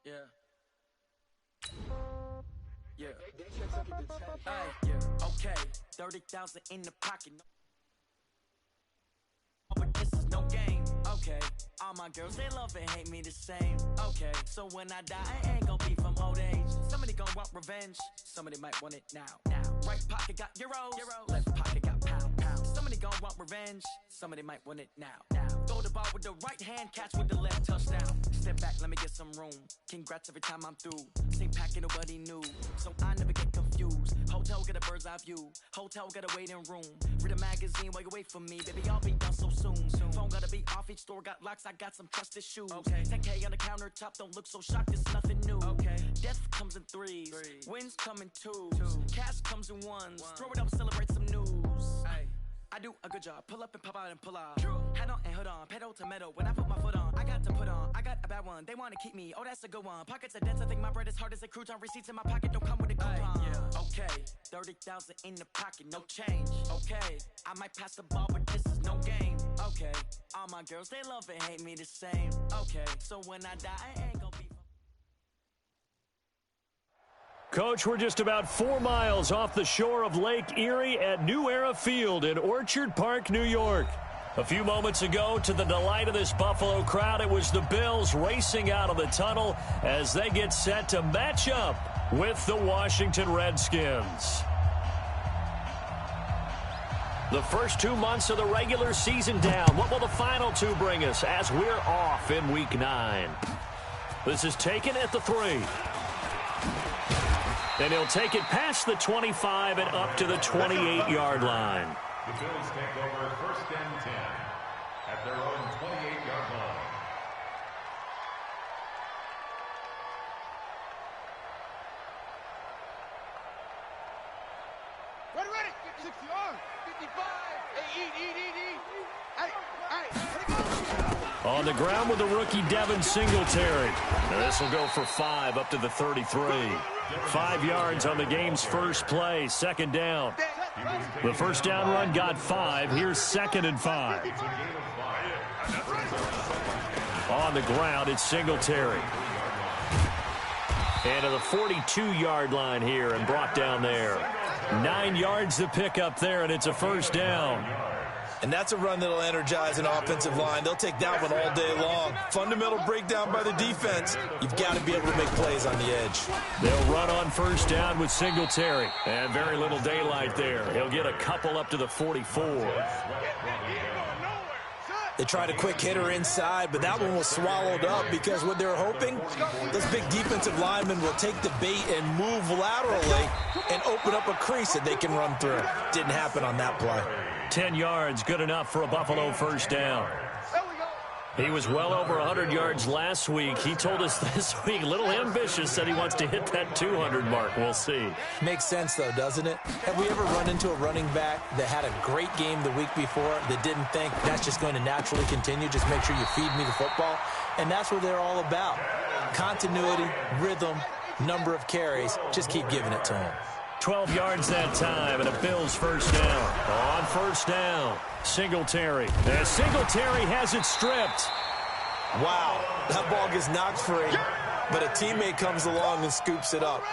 Yeah. Yeah. Yeah. Okay. 30,000 in the pocket. But this is no game. Okay. All my girls, they love and hate me the same. Okay. So when I die, I ain't gonna be from old age. Somebody gonna want revenge. Somebody might want it now. Right pocket got euros. Left pocket got pounds. Somebody gonna want revenge. Somebody might want it now. Throw the ball with the right hand, catch with the left, touchdown. Step back, let me get some room. Congrats every time I'm through. Same packet, nobody knew, so I never get confused. Hotel got a bird's eye view. Hotel got a waiting room. Read a magazine while you wait for me, baby. I'll be done so soon. Phone gotta be off, each store got locks. I got some trusted shoes. Okay. 10K on the countertop, don't look so shocked. It's nothing new. Okay. Death comes in threes. Wins come in twos. Cash comes in ones. Throw it up, celebrate some news. Ay. I do a good job. Pull up and pop out and pull out. Head on and hood on. Pedal to metal. When I put my foot on, I got to put on. I got a bad one. They want to keep me. Oh, that's a good one. Pockets are dense. I think my bread is hard as a crouton. Receipts in my pocket don't come with a coupon. Yeah. Okay. 30,000 in the pocket. No change. Okay. I might pass the ball, but this is no game. Okay. All my girls, they love and hate me the same. Okay. So when I die, I ain't gonna be. Coach, we're just about 4 miles off the shore of Lake Erie at New Era Field in Orchard Park, New York. A few moments ago, to the delight of this Buffalo crowd, it was the Bills racing out of the tunnel as they get set to match up with the Washington Redskins. The first 2 months of the regular season down. What will the final 2 bring us as we're off in Week 9? This is taken at the 3. And he'll take it past the 25 and up to the 28-yard line. The Bills take over 1st and 10 at their own 28-yard line. Ready. 60-yard. 55. Hey, eat. On the ground with the rookie Devin Singletary. Now this will go for 5 up to the 33. 5 yards on the game's first play, 2nd down. The first down run got 5. Here's 2nd and 5. On the ground, it's Singletary. And to the 42-yard line here and brought down there. 9 yards to pick up there, and it's a first down. And that's a run that'll energize an offensive line. They'll take that one all day long. Fundamental breakdown by the defense. You've got to be able to make plays on the edge. They'll run on first down with Singletary. And very little daylight there. He'll get a couple up to the 44. They tried a quick hitter inside, but that one was swallowed up because what they're hoping, those big defensive linemen will take the bait and move laterally and open up a crease that they can run through. Didn't happen on that play. 10 yards, good enough for a Buffalo first down. He was well over 100 yards last week. He told us this week, a little ambitious, said he wants to hit that 200 mark. We'll see. Makes sense, though, doesn't it? Have we ever run into a running back that had a great game the week before that didn't think that's just going to naturally continue? Just make sure you feed me the football. And that's what they're all about. Continuity, rhythm, number of carries. Just keep giving it to them. 12 yards that time, and a Bills first down. On first down, Singletary. And Singletary has it stripped. Wow, that ball gets knocked free, but a teammate comes along and scoops it up.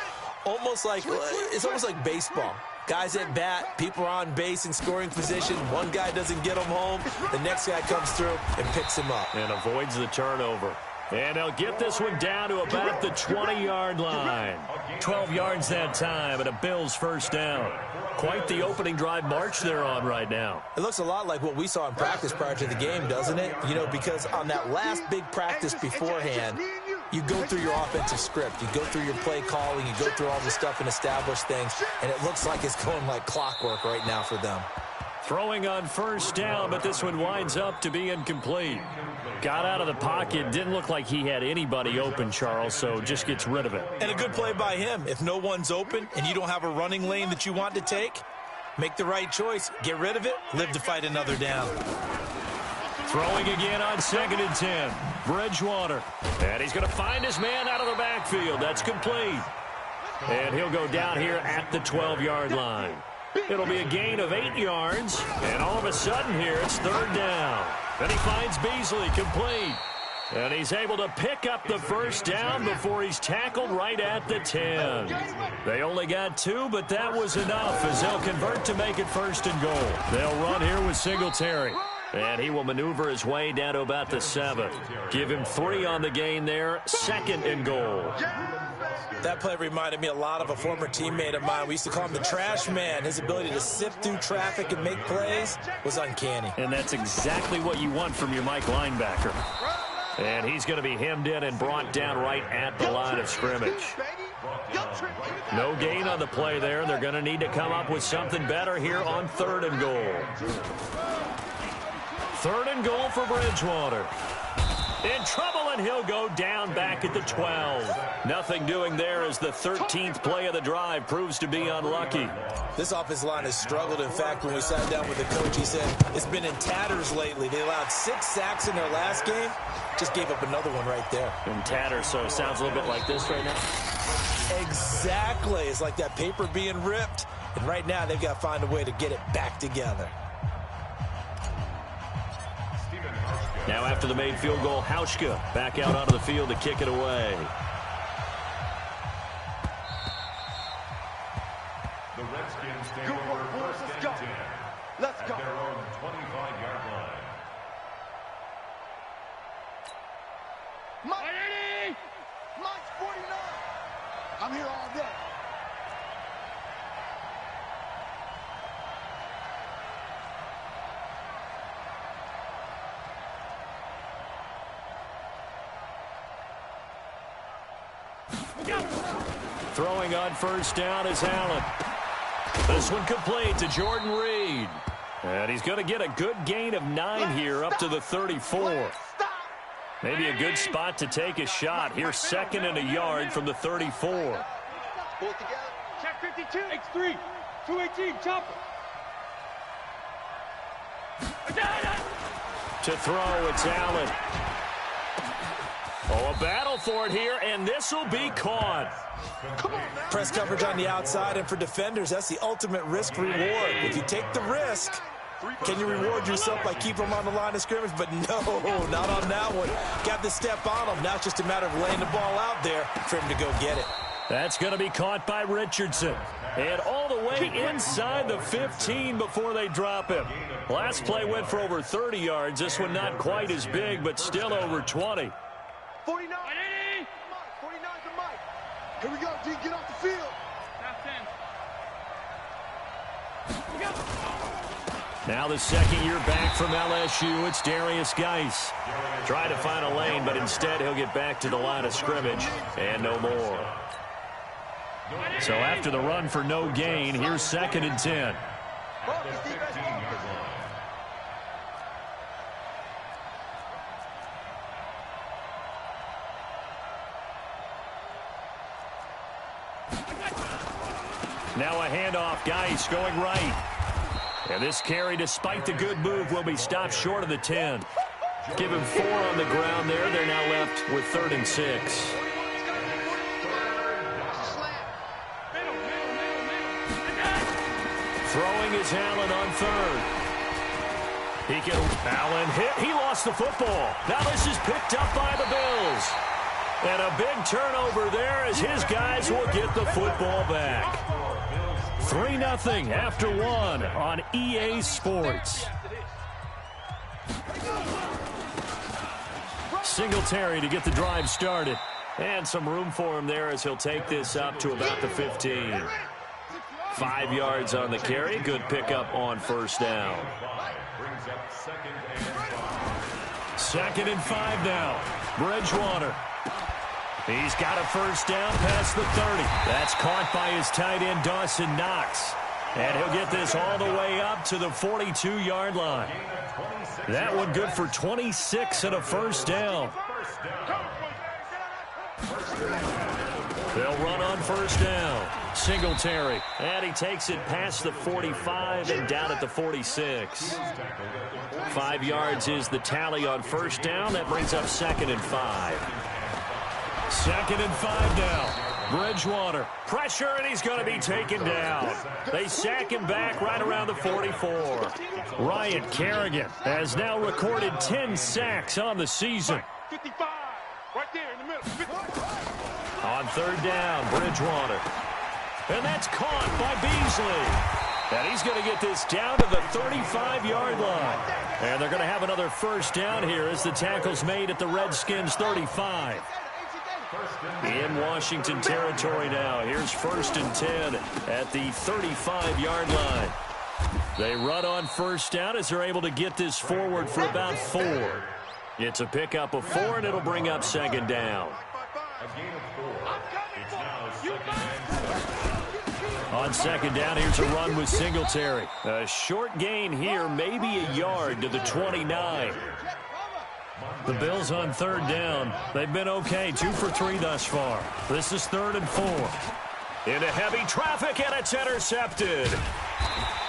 It's almost like baseball. Guys at bat, people are on base in scoring position. One guy doesn't get him home. The next guy comes through and picks him up. And avoids the turnover. And they'll get this one down to about the 20-yard line. 12 yards that time, and a Bills first down. Quite the opening drive march they're on right now. It looks a lot like what we saw in practice prior to the game, doesn't it? You know, because on that last big practice beforehand, you go through your offensive script. You go through your play calling. You go through all the stuff and establish things. And it looks like it's going like clockwork right now for them. Throwing on first down, but this one winds up to be incomplete. Got out of the pocket. Didn't look like he had anybody open, Charles, so just gets rid of it. And a good play by him. If no one's open and you don't have a running lane that you want to take, make the right choice. Get rid of it. Live to fight another down. Throwing again on 2nd and 10. Bridgewater. And he's going to find his man out of the backfield. That's complete. And he'll go down here at the 12-yard line. It'll be a gain of 8 yards. And all of a sudden here, it's 3rd down. Then he finds Beasley complete. And he's able to pick up the first down before he's tackled right at the 10. They only got 2, but that was enough as they'll convert to make it 1st and goal. They'll run here with Singletary. And he will maneuver his way down to about the 7. Give him 3 on the gain there. 2nd and goal. That play reminded me a lot of a former teammate of mine. We used to call him the trash man. His ability to sift through traffic and make plays was uncanny. And that's exactly what you want from your Mike linebacker. And he's going to be hemmed in and brought down right at the line of scrimmage. No gain on the play there. They're going to need to come up with something better here on 3rd and goal. 3rd and goal for Bridgewater. In trouble, and he'll go down back at the 12. Nothing doing there as the 13th play of the drive proves to be unlucky. This offensive line has struggled. In fact, when we sat down with the coach, he said it's been in tatters lately. They allowed 6 sacks in their last game. Just gave up another one right there. In tatters, so it sounds a little bit like this right now. Exactly. It's like that paper being ripped. And right now, they've got to find a way to get it back together. Now after the made field goal, Hauschka back out onto the field to kick it away. The Redskins take over 1st and 10 Let's go. at their own 25-yard line. Mike's 49. I'm here all day. Throwing on 1st down is Allen. This one complete to Jordan Reed. And he's going to get a good gain of 9 here up to the 34. Maybe a good spot to take a shot. Here's 2nd and a yard from the 34. Pull it together. Check 52. X3. 218. Chopper. To throw, it's Allen. Oh, a battle for it here, and this will be caught. Press coverage on the outside, and for defenders, that's the ultimate risk reward. If you take the risk, can you reward yourself by keeping them on the line of scrimmage? But no, not on that one. Got to step on them. Now it's just a matter of laying the ball out there for him to go get it. That's going to be caught by Richardson. And all the way inside the 15 before they drop him. Last play went for over 30 yards. This one not quite as big, but still over 20. 49. 49 to Mike. Here we go, D. Get off the field. Now the 2nd year back from LSU, it's Darius Geis. Try to find a lane, but instead he'll get back to the line of scrimmage and no more. So after the run for no gain, here's 2nd and 10. Now a handoff, Geis going right. And this carry, despite the good move, will be stopped short of the 10. Give him 4 on the ground there. They're now left with 3rd and 6. Throwing is Allen on 3rd. Allen hit. He lost the football. Now this is picked up by the Bills. And a big turnover there as his guys will get the football back. 3-0 after 1 on EA Sports. Singletary to get the drive started. And some room for him there as he'll take this up to about the 15. 5 yards on the carry. Good pickup on 1st down. 2nd and 5 now. Bridgewater. He's got a 1st down past the 30. That's caught by his tight end, Dawson Knox. And he'll get this all the way up to the 42-yard line. That one good for 26 and a 1st down. They'll run on 1st down. Singletary. And he takes it past the 45 and down at the 46. 5 yards is the tally on 1st down. That brings up 2nd and 5. 2nd and 5 now. Bridgewater. Pressure, and he's going to be taken down. They sack him back right around the 44. Ryan Kerrigan has now recorded 10 sacks on the season. 55. Right there in the middle. 55. On third down, Bridgewater. And that's caught by Beasley. And he's going to get this down to the 35-yard line. And they're going to have another first down here as the tackle's made at the Redskins' 35. In Washington territory now. Here's 1st and 10 at the 35-yard line. They run on first down as they're able to get this forward for about 4. It's a pickup of 4, and it'll bring up 2nd down. A gain of 4. It's now 2nd and 7. On 2nd down, here's a run with Singletary. A short gain here, maybe a yard to the 29. The Bills on 3rd down. They've been okay, 2 for 3 thus far. This is 3rd and 4. Into heavy traffic, and it's intercepted.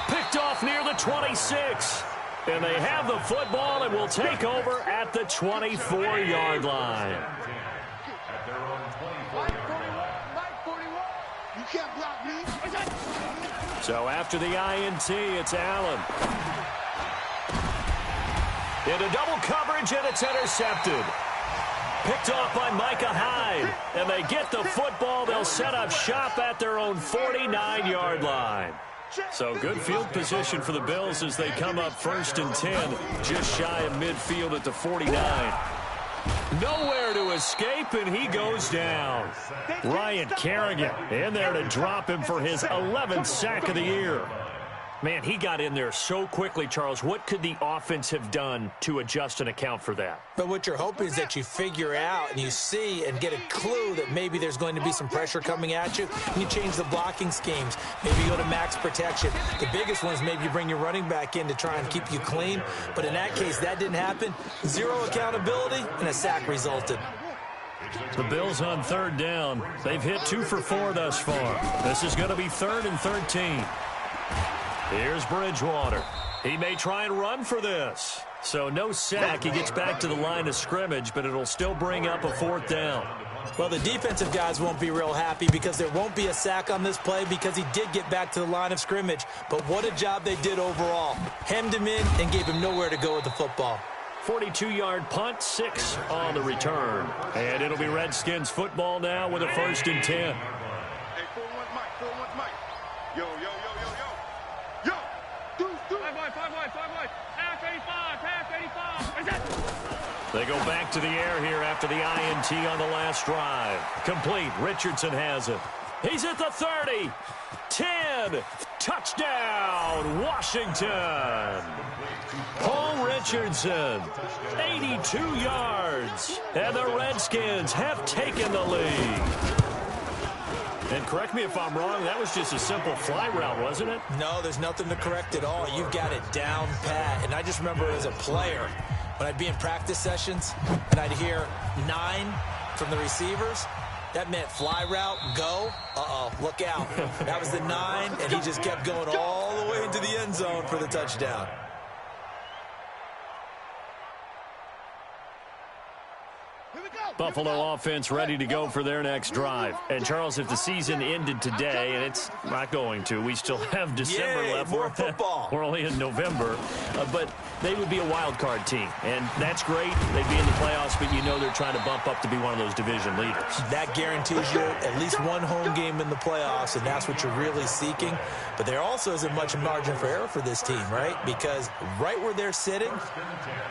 Picked off near the 26. And they have the football and will take over at the 24-yard line. At their own 24-yard line. You can't block me. So after the INT, it's Allen. Into double coverage, and it's intercepted. Picked off by Micah Hyde. And they get the football. They'll set up shop at their own 49-yard line. So good field position for the Bills as they come up 1st and 10, just shy of midfield at the 49. Nowhere to escape, and he goes down. Ryan Kerrigan in there to drop him for his 11th sack of the year. Man, he got in there so quickly, Charles. What could the offense have done to adjust and account for that? But what you're hoping is that you figure out and you see and get a clue that maybe there's going to be some pressure coming at you, and you change the blocking schemes. Maybe you go to max protection. The biggest one is maybe you bring your running back in to try and keep you clean. But in that case, that didn't happen. 0 accountability, and a sack resulted. The Bills on 3rd down. They've hit 2 for 4 thus far. This is going to be 3rd and 13. Here's Bridgewater. He may try and run for this. So no sack. He gets back to the line of scrimmage, but it'll still bring up a 4th down. Well, the defensive guys won't be real happy because there won't be a sack on this play because he did get back to the line of scrimmage. But what a job they did overall. Hemmed him in and gave him nowhere to go with the football. 42-yard punt, 6 on the return. And it'll be Redskins football now with a 1st and 10. Hey, 4-1 Mike, 4-1 Mike. Yo. Yo, do. 5 wide. Pass 85. They go back to the air here after the INT on the last drive. Complete. Richardson has it. He's at the 30. 10. Touchdown, Washington. Paul Richardson, 82 yards. And the Redskins have taken the lead. And correct me if I'm wrong, that was just a simple fly route, wasn't it? No, there's nothing to correct at all. You've got it down pat. And I just remember as a player, when I'd be in practice sessions and I'd hear 9 from the receivers, that meant fly route, go. Uh-oh, look out. That was the 9, and he just kept going all the way into the end zone for the touchdown. Buffalo offense ready to go for their next drive. And, Charles, if the season ended today, and it's not going to, we still have December left. More football. We're only in November. But they would be a wild card team. And that's great. They'd be in the playoffs, but you know they're trying to bump up to be one of those division leaders. That guarantees you at least one home game in the playoffs, and that's what you're really seeking. But there also isn't much margin for error for this team, right? Because right where they're sitting,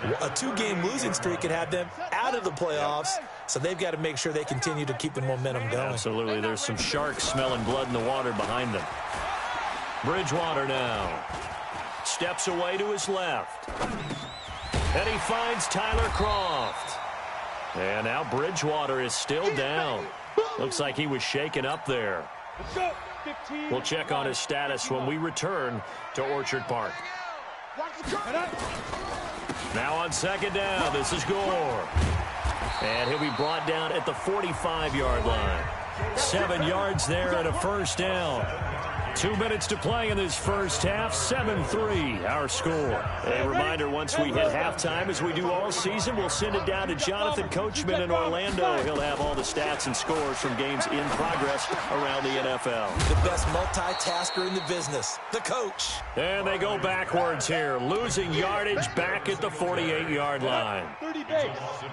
a 2-game losing streak could have them out of the playoffs. So they've got to make sure they continue to keep the momentum going. Absolutely. There's some sharks smelling blood in the water behind them. Bridgewater now. Steps away to his left. And he finds Tyler Kroft. And now Bridgewater is still down. Looks like he was shaken up there. We'll check on his status when we return to Orchard Park. Now on 2nd down, this is Gore. And he'll be brought down at the 45-yard line. 7 yards there and a 1st down. 2 minutes to play in this first half. 7-3, our score. A reminder, once we hit halftime, as we do all season, we'll send it down to Jonathan Coachman in Orlando. He'll have all the stats and scores from games in progress around the NFL. The best multitasker in the business, the coach. And they go backwards here, losing yardage back at the 48-yard line.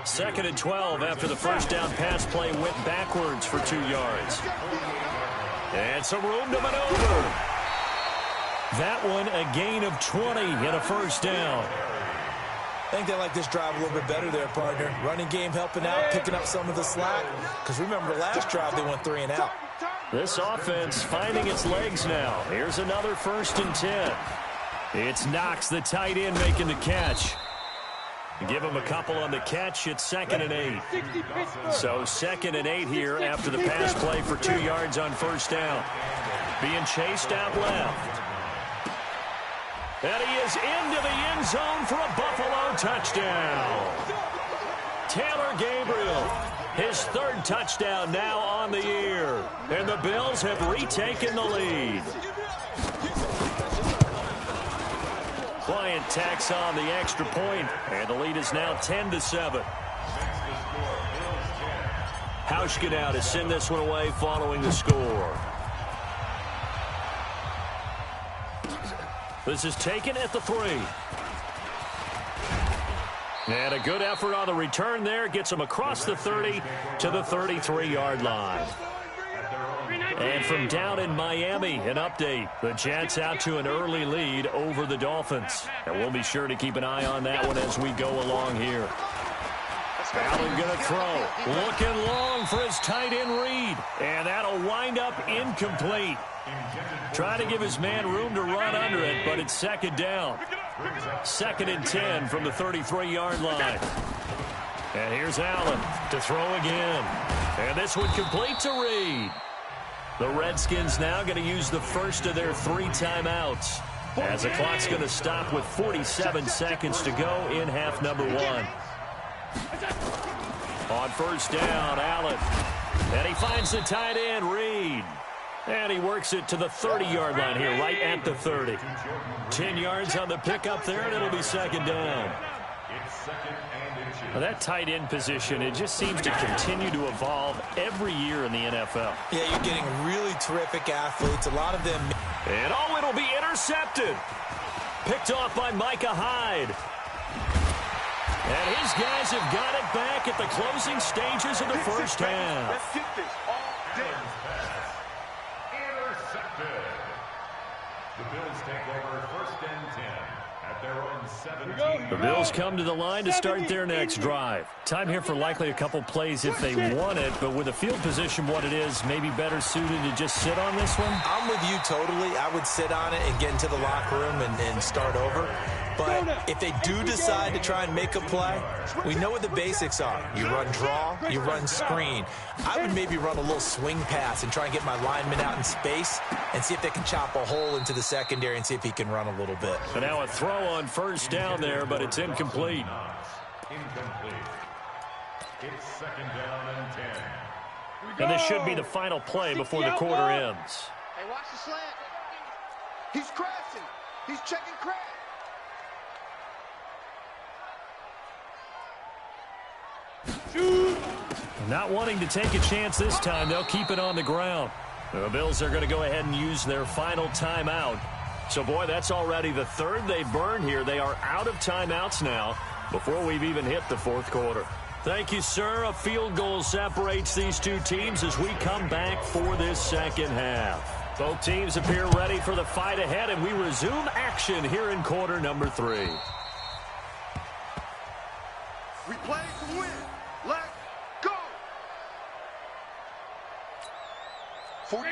2nd and 12 after the first down pass play went backwards for 2 yards. And some room to maneuver. That one a gain of 20 and a first down. I think they like this drive a little bit better there, partner. Running game helping out, picking up some of the slack. Because remember, last drive they went 3 and out. This offense finding its legs now. Here's another 1st and 10. It's Knox, the tight end, making the catch. Give him a couple on the catch. It's 2nd and 8. So 2nd and 8 here after the pass play for 2 yards on first down. Being chased out left. And he is into the end zone for a Buffalo touchdown. Taylor Gabriel, his 3rd touchdown now on the year. And the Bills have retaken the lead. Bryant tacks on the extra point, and the lead is now 10-7. Hauschka now to send this one away following the score. This is taken at the 3. And a good effort on the return there. Gets him across the 30 to the 33-yard line. And from down in Miami, an update. The Jets out to an early lead over the Dolphins. And we'll be sure to keep an eye on that one as we go along here. Allen going to throw. Looking long for his tight end Reed. And that'll wind up incomplete. Trying to give his man room to run under it, but it's 2nd down. 2nd and 10 from the 33-yard line. And here's Allen to throw again. And this one complete to Reed. The Redskins now going to use the first of their 3 timeouts, as the clock's going to stop with 47 seconds to go in half number 1. On first down, Allen. And he finds the tight end, Reed. And he works it to the 30-yard line here, right at the 30. 10 yards on the pickup there, and it'll be 2nd down. Well, that tight end position, it just seems to continue to evolve every year in the NFL. Yeah, you're getting really terrific athletes. A lot of them. And oh, it'll be intercepted. Picked off by Micah Hyde. And his guys have got it back at the closing stages of the first half. Let's get this all day. Intercepted. The Bills take over 1st and 10 at their own 17. The Bills come to the line to start their next drive. Time here for likely a couple plays if they want it, but with the field position what it is, maybe better suited to just sit on this one? I'm with you totally. I would sit on it and get into the locker room and start over. But if they do decide to try and make a play, we know what the basics are. You run draw, you run screen. I would maybe run a little swing pass and try and get my lineman out in space and see if they can chop a hole into the secondary and see if he can run a little bit. And now a throw on first down there, but it's incomplete. Incomplete. It's 2nd down and 10. And this should be the final play before the quarter ends. Hey, watch the slant. He's crashing. He's checking crash. Not wanting to take a chance this time, they'll keep it on the ground. The Bills are going to go ahead and use their final timeout. So, boy, that's already the 3rd they burned here. They are out of timeouts now before we've even hit the 4th quarter. Thank you, sir. A field goal separates these 2 teams as we come back for this 2nd half. Both teams appear ready for the fight ahead, and we resume action here in quarter number 3. We play to win. Let's go.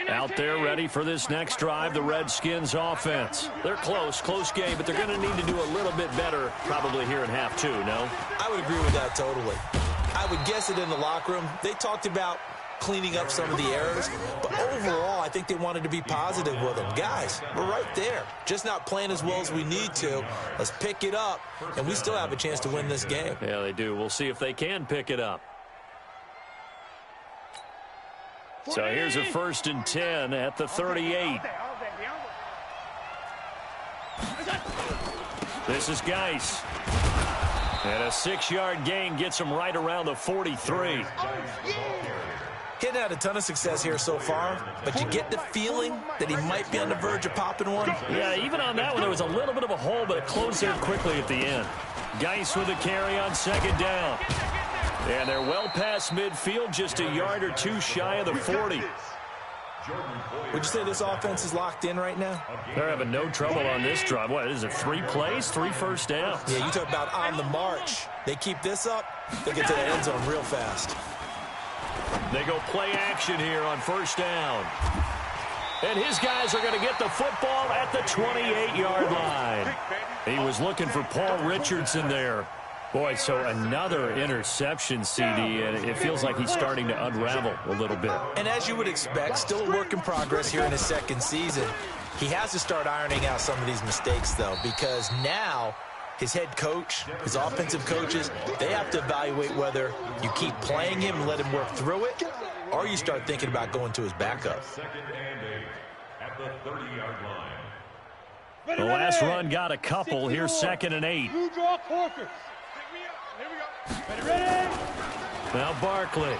Out there ready for this next drive, the Redskins offense. They're close game, but they're going to need to do a little bit better probably here in half 2, no? I would agree with that totally. I would guess it in the locker room. They talked about cleaning up some of the errors, but overall, I think they wanted to be positive with them. Guys, we're right there. Just not playing as well as we need to. Let's pick it up, and we still have a chance to win this game. Yeah, they do. We'll see if they can pick it up. So here's a 1st and 10 at the 38. This is Geis. And a 6-yard gain gets him right around the 43. He's had a ton of success here so far, but you get the feeling that he might be on the verge of popping one. Yeah, even on that one, there was a little bit of a hole, but it closed there quickly at the end. Geis with a carry on 2nd down. And they're well past midfield, just a yard or two shy of the 40. Would you say this offense is locked in right now? They're having no trouble on this drive. What is it, 3 plays, 3 first downs? Yeah, you talk about on the march. They keep this up, they'll get to the end zone real fast. They go play action here on 1st down. And his guys are going to get the football at the 28-yard line. He was looking for Paul Richardson there. Boy, so another interception, CD, and it feels like he's starting to unravel a little bit. And as you would expect, still a work in progress here in his 2nd season. He has to start ironing out some of these mistakes, though, because now his head coach, his offensive coaches, they have to evaluate whether you keep playing him and let him work through it, or you start thinking about going to his backup. 2nd and 8 at the 30-yard line. The last run got a couple. Here's 2nd and 8. Blue draw quarters. Here we go. Ready? Now Barkley.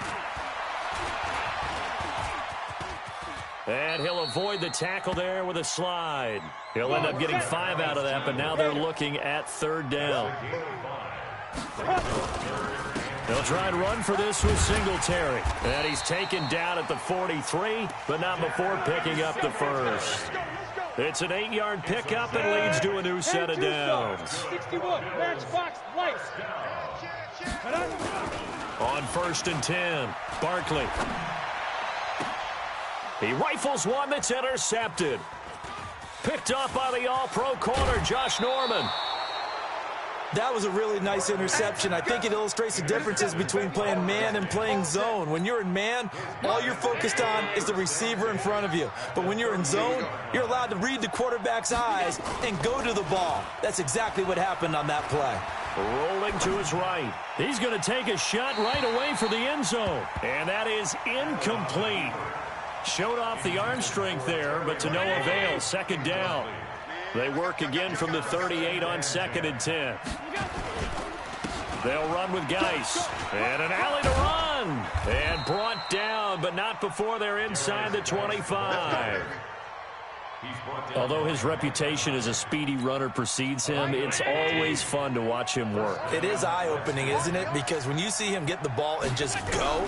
And he'll avoid the tackle there with a slide. He'll end up getting 5 out of that, but now they're looking at 3rd down. They'll try and run for this with Singletary. And he's taken down at the 43, but not before picking up the first. It's an 8-yard pickup and leads to a new set of downs. 61, matchbox lights. On 1st and 10, Barkley. He rifles one that's intercepted. Picked up by the all-pro corner, Josh Norman. That was a really nice interception. I think it illustrates the differences between playing man and playing zone. When you're in man, all you're focused on is the receiver in front of you. But when you're in zone, you're allowed to read the quarterback's eyes and go to the ball. That's exactly what happened on that play. Rolling to his right. He's going to take a shot right away for the end zone. And that is incomplete. Showed off the arm strength there, but to no avail. 2nd down. They work again from the 38 on 2nd and 10. They'll run with Geis. And an alley to run. And brought down, but not before they're inside the 25. Although his reputation as a speedy runner precedes him, it's always fun to watch him work. It is eye-opening, isn't it? Because when you see him get the ball and just go,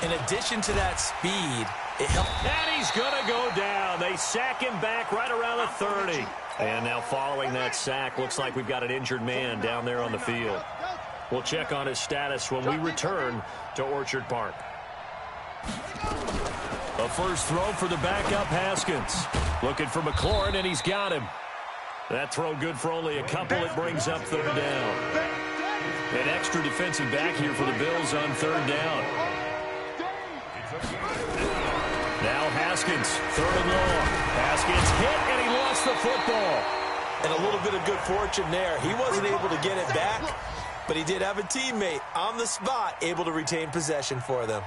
in addition to that speed, it helps. And he's going to go down. They sack him back right around the 30. And now following that sack, looks like we've got an injured man down there on the field. We'll check on his status when we return to Orchard Park. A first throw for the backup Haskins. Looking for McLaurin, and he's got him. That throw good for only a couple. It brings up 3rd down. An extra defensive back here for the Bills on 3rd down. Now Haskins, 3rd and long. Haskins hit, and he lost the football. And a little bit of good fortune there. He wasn't able to get it back, but he did have a teammate on the spot able to retain possession for them.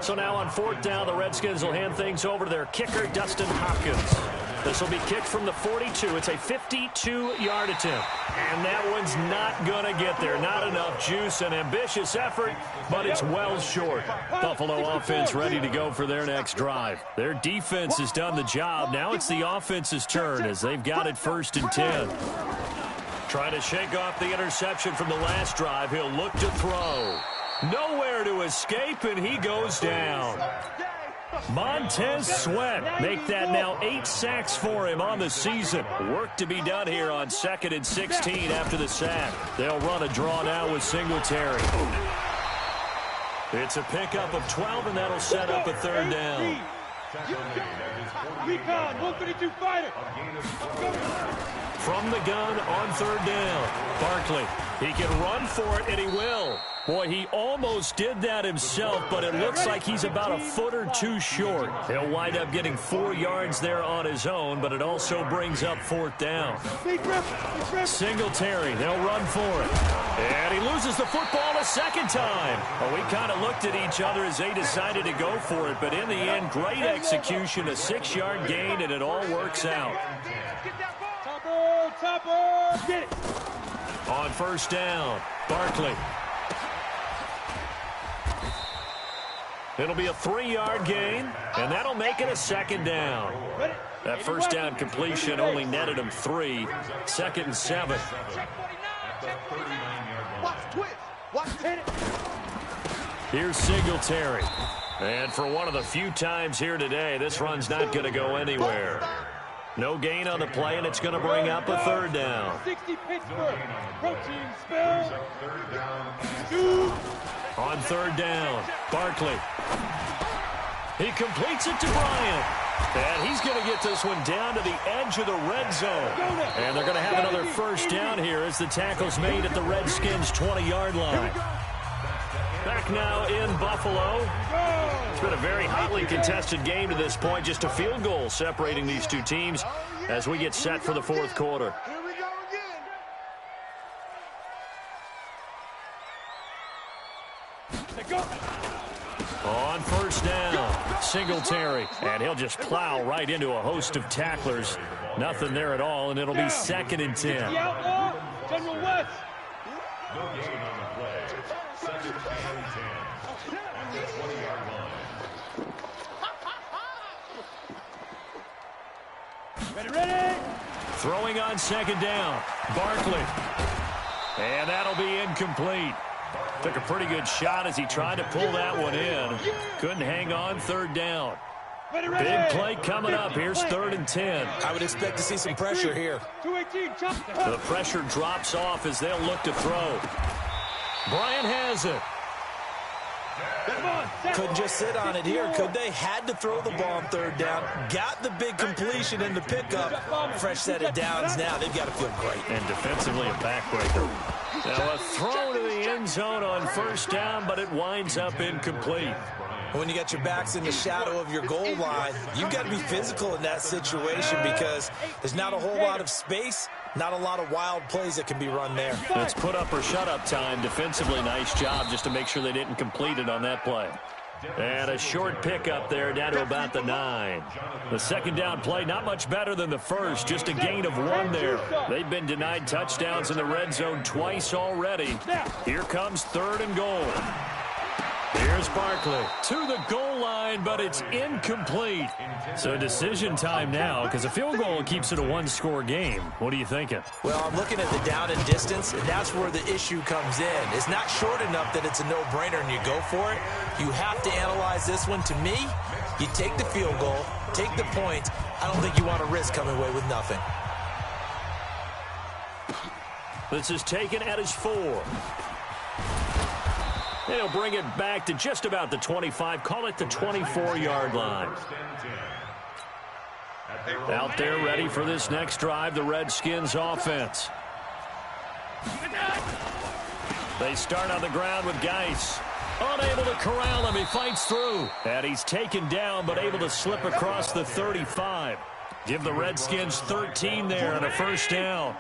So now on 4th down, the Redskins will hand things over to their kicker, Dustin Hopkins. This will be kicked from the 42. It's a 52-yard attempt. And that one's not going to get there. Not enough juice, an ambitious effort, but it's well short. Buffalo offense ready to go for their next drive. Their defense has done the job. Now it's the offense's turn as they've got it 1st and 10. Trying to shake off the interception from the last drive. He'll look to throw. Nowhere to escape, and he goes down. Montez Sweat make that now 8 sacks for him on the season. Work to be done here on 2nd and 16 after the sack. They'll run a draw now with Singletary. It's a pickup of 12, and that'll set up a 3rd down. Recon, 132 fighter. From the gun on 3rd down. Barkley, he can run for it, and he will. Boy, he almost did that himself, but it looks like he's about a foot or two short. He'll wind up getting 4 yards there on his own, but it also brings up 4th down. Singletary, they'll run for it. And he loses the football a 2nd time. Well, we kind of looked at each other as they decided to go for it, but in the end, great execution, a 6-yard gain, and it all works out. Topper! Get it! On first down, Barkley. It'll be a 3-yard gain, and that'll make it a second down. That first down completion only netted him 3. 2nd and 7. Watch twist! Watch hit it! Here's Singletary. And for one of the few times here today, this run's not going to go anywhere. No gain on the play, and it's going to bring up a 3rd down. 60 Pittsburgh. Protein spell. On 3rd down, Barkley. He completes it to Bryant. And he's going to get this one down to the edge of the red zone. And they're going to have another first down here as the tackle's made at the Redskins' 20-yard line. Back now in Buffalo. It's been a very hotly contested game to this point. Just a field goal separating these two teams as we get set for the 4th quarter. Here we go again. On first down, Singletary. And he'll just plow right into a host of tacklers. Nothing there at all, and it'll be 2nd and 10. The outlaw, General West. No gain on the play. 2nd and 10. At the 20-yard line. Ready? Throwing on 2nd down, Barkley. And that'll be incomplete. Took a pretty good shot as he tried to pull that one in. Couldn't hang on 3rd down. Big play coming up. Here's 3rd and 10. I would expect to see some pressure here. 218, The pressure drops off as they'll look to throw. Bryant has it. Couldn't just sit on it here, could they? Had to throw the ball on 3rd down. Got the big completion in the pickup. Fresh set of downs now. They've got to feel great. And defensively a backbreaker. Now a throw to the end zone on first down, but it winds up incomplete. When you got your backs in the shadow of your goal line, you've got to be physical in that situation because there's not a whole lot of space, not a lot of wild plays that can be run there. It's put up or shut up time. Defensively, nice job just to make sure they didn't complete it on that play. And a short pickup there down to about the 9. The 2nd down play, not much better than the first, just a gain of 1 there. They've been denied touchdowns in the red zone twice already. Here comes 3rd and goal. Here's Barkley to the goal line, but it's incomplete. So decision time now because a field goal keeps it a 1-score game. What are you thinking? Well, I'm looking at the down and distance, and that's where the issue comes in. It's not short enough that it's a no-brainer and you go for it. You have to analyze this one. To me, you take the field goal, take the points. I don't think you want to risk coming away with nothing. This is taken at his 4. They'll bring it back to just about the 25. Call it the 24-yard line. Out there ready for this next drive, the Redskins offense. They start on the ground with Geis. Unable to corral him. He fights through. And he's taken down, but able to slip across the 35. Give the Redskins 13 there and a first down.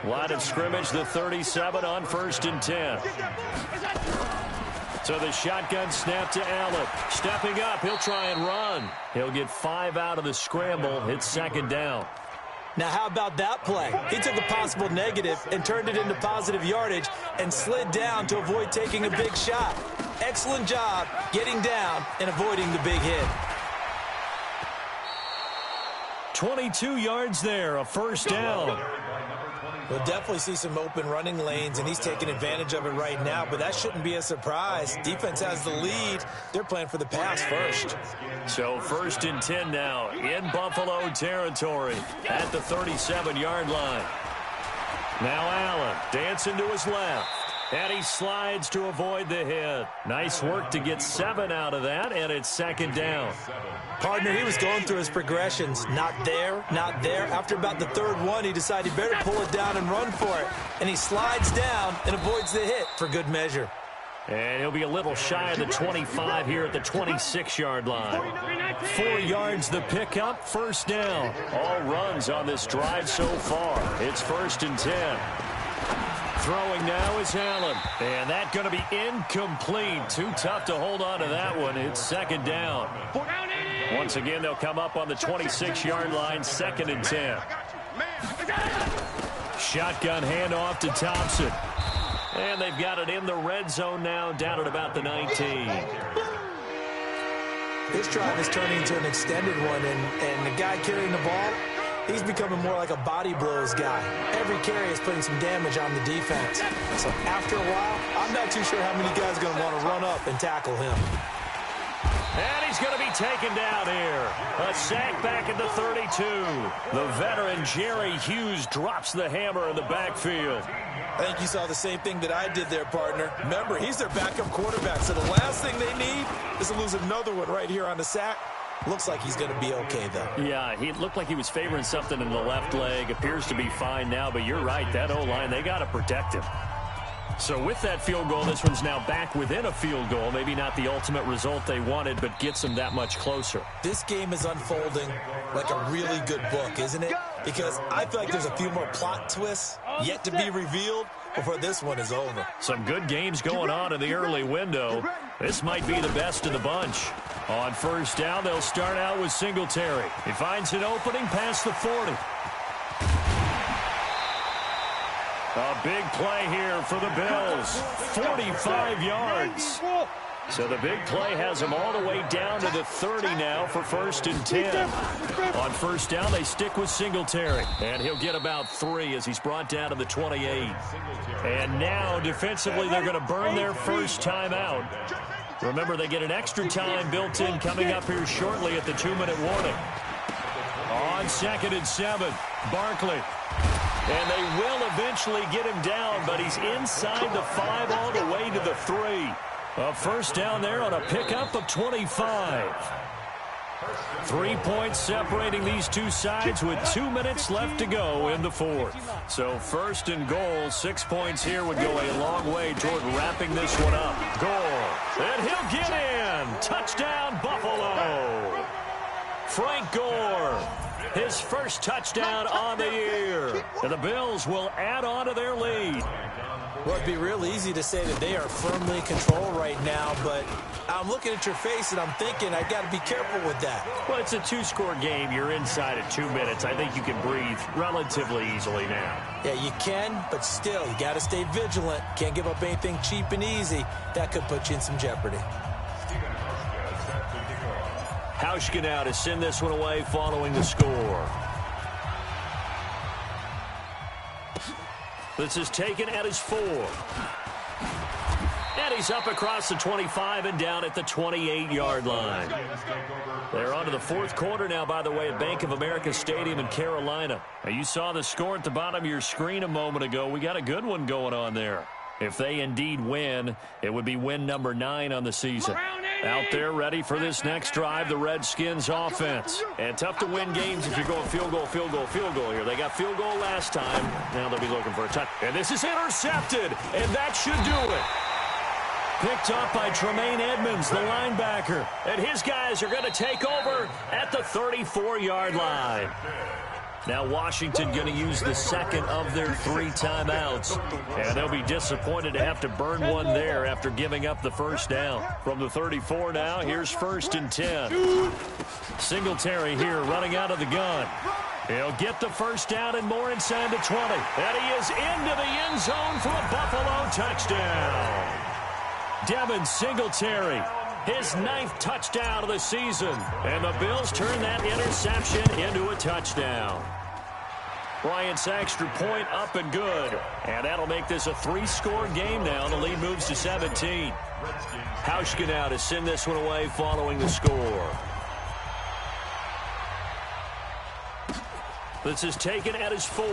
Line of scrimmage, the 37 on 1st and 10. So the shotgun snap to Allen. Stepping up, he'll try and run. He'll get 5 out of the scramble. It's 2nd down. Now, how about that play? He took a possible negative and turned it into positive yardage and slid down to avoid taking a big shot. Excellent job getting down and avoiding the big hit. 22 yards there, a first down. We'll definitely see some open running lanes, and he's taking advantage of it right now, but that shouldn't be a surprise. Defense has the lead. They're playing for the pass first. So 1st and 10 now in Buffalo territory at the 37-yard line. Now Allen dancing to his left. And he slides to avoid the hit. Nice work to get 7 out of that, and it's 2nd down. Partner, he was going through his progressions. Not there, not there. After about the 3rd one, he decided he better pull it down and run for it. And he slides down and avoids the hit for good measure. And he'll be a little shy of the 25 here at the 26-yard line. 4 yards the pickup, first down. All runs on this drive so far. It's 1st and 10. Throwing now is Allen. And that's going to be incomplete. Too tough to hold on to that one. It's 2nd down. Once again, they'll come up on the 26-yard line, 2nd and 10. shotgun handoff to Thompson. And they've got it in the red zone now, down at about the 19. This drive is turning into an extended one, and the guy carrying the ball, he's becoming more like a body blows guy. Every carry is putting some damage on the defense. So after a while, I'm not too sure how many guys are going to want to run up and tackle him. And he's going to be taken down here. A sack back at the 32. The veteran Jerry Hughes drops the hammer in the backfield. I think you saw the same thing that I did there, partner. Remember, he's their backup quarterback, so the last thing they need is to lose another one right here on the sack. Looks like he's going to be okay, though. Yeah, he looked like he was favoring something in the left leg. Appears to be fine now, but you're right. That O-line, they got to protect him. So with that field goal, this one's now back within a field goal. Maybe not the ultimate result they wanted, but gets them that much closer. This game is unfolding like a really good book, isn't it? Because I feel like there's a few more plot twists yet to be revealed before this one is over. Some good games going on in the early window. This might be the best of the bunch. On first down, they'll start out with Singletary. He finds an opening past the 40. A big play here for the Bills. 45 yards. So the big play has them all the way down to the 30 now for 1st and 10. On first down, they stick with Singletary. And he'll get about 3 as he's brought down to the 28. And now, defensively, they're going to burn their first timeout. Remember, they get an extra time built in coming up here shortly at the 2-minute warning. On 2nd and 7, Barkley. And they will eventually get him down, but he's inside the 5 all the way to the 3. A first down there on a pickup of 25. 3 points separating these two sides with 2 minutes left to go in the 4th. So 1st and goal, 6 points here would go a long way toward wrapping this one up. Gore, and he'll get in. Touchdown, Buffalo. Frank Gore, his first touchdown on the year. And the Bills will add on to their lead. Well, it'd be real easy to say that they are firmly in control right now, but I'm looking at your face and I'm thinking I got to be careful with that. Well, it's a 2-score game. You're inside at 2 minutes. I think you can breathe relatively easily now. Yeah, you can, but still, you got to stay vigilant. Can't give up anything cheap and easy. That could put you in some jeopardy. Hauschka now to send this one away following the score. This is taken at his 4. And he's up across the 25 and down at the 28-yard line. They're on to the 4th quarter now, by the way, at Bank of America Stadium in Carolina. Now, you saw the score at the bottom of your screen a moment ago. We got a good one going on there. If they indeed win, it would be win number 9 on the season. Out there ready for this next drive, the Redskins offense. And tough to win games if you're going field goal, field goal, field goal here. They got field goal last time. Now they'll be looking for a touch. And this is intercepted, and that should do it. Picked up by Tremaine Edmonds, the linebacker. And his guys are going to take over at the 34-yard line. Now Washington going to use the second of their 3 timeouts. And they'll be disappointed to have to burn one there after giving up the first down. From the 34 now, here's 1st and 10. Singletary here running out of the gun. He'll get the first down and more inside the 20. And he is into the end zone for a Buffalo touchdown. Devin Singletary, his 9th touchdown of the season. And the Bills turn that interception into a touchdown. Bryant's extra point up and good. And that'll make this a 3-score game now. The lead moves to 17. Hauschka now to send this one away following the score. This is taken at his 4.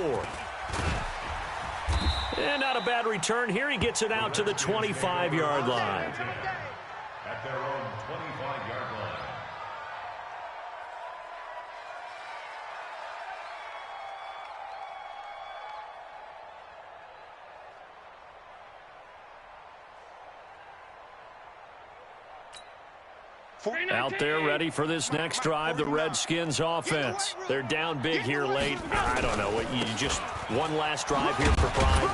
And not a bad return here. He gets it out to the 25-yard line. At their own 25-yard line. Out there ready for this next drive, the Redskins offense. They're down big here late. I don't know. You just one last drive here for pride.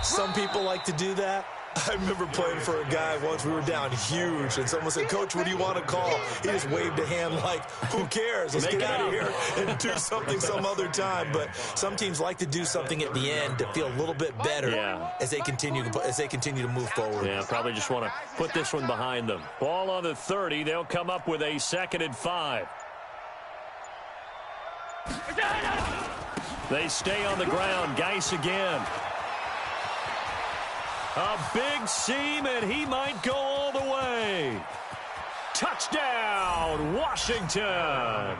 Some people like to do that. I remember playing for a guy once. We were down huge, and someone said, "Coach, what do you want to call?" He just waved a hand like, "Who cares? Let's get out of here and do something some other time." But some teams like to do something at the end to feel a little bit better as they continue to move forward. Yeah, probably just want to put this one behind them. Ball on the 30. They'll come up with a 2nd and 5. They stay on the ground. Geis again. A big seam, and he might go all the way. Touchdown, Washington.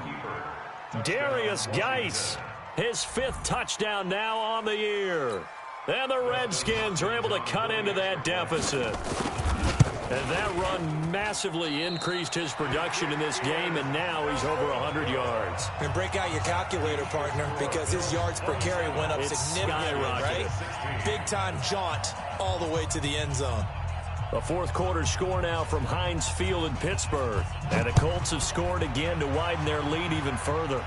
Darius Geis, his 5th touchdown now on the year. And the Redskins are able to cut into that deficit. And that run massively increased his production in this game, and now he's over 100 yards. And break out your calculator, partner, because his yards per carry went up significantly, right? Big-time jaunt all the way to the end zone. A 4th quarter score now from Heinz Field in Pittsburgh. And the Colts have scored again to widen their lead even further.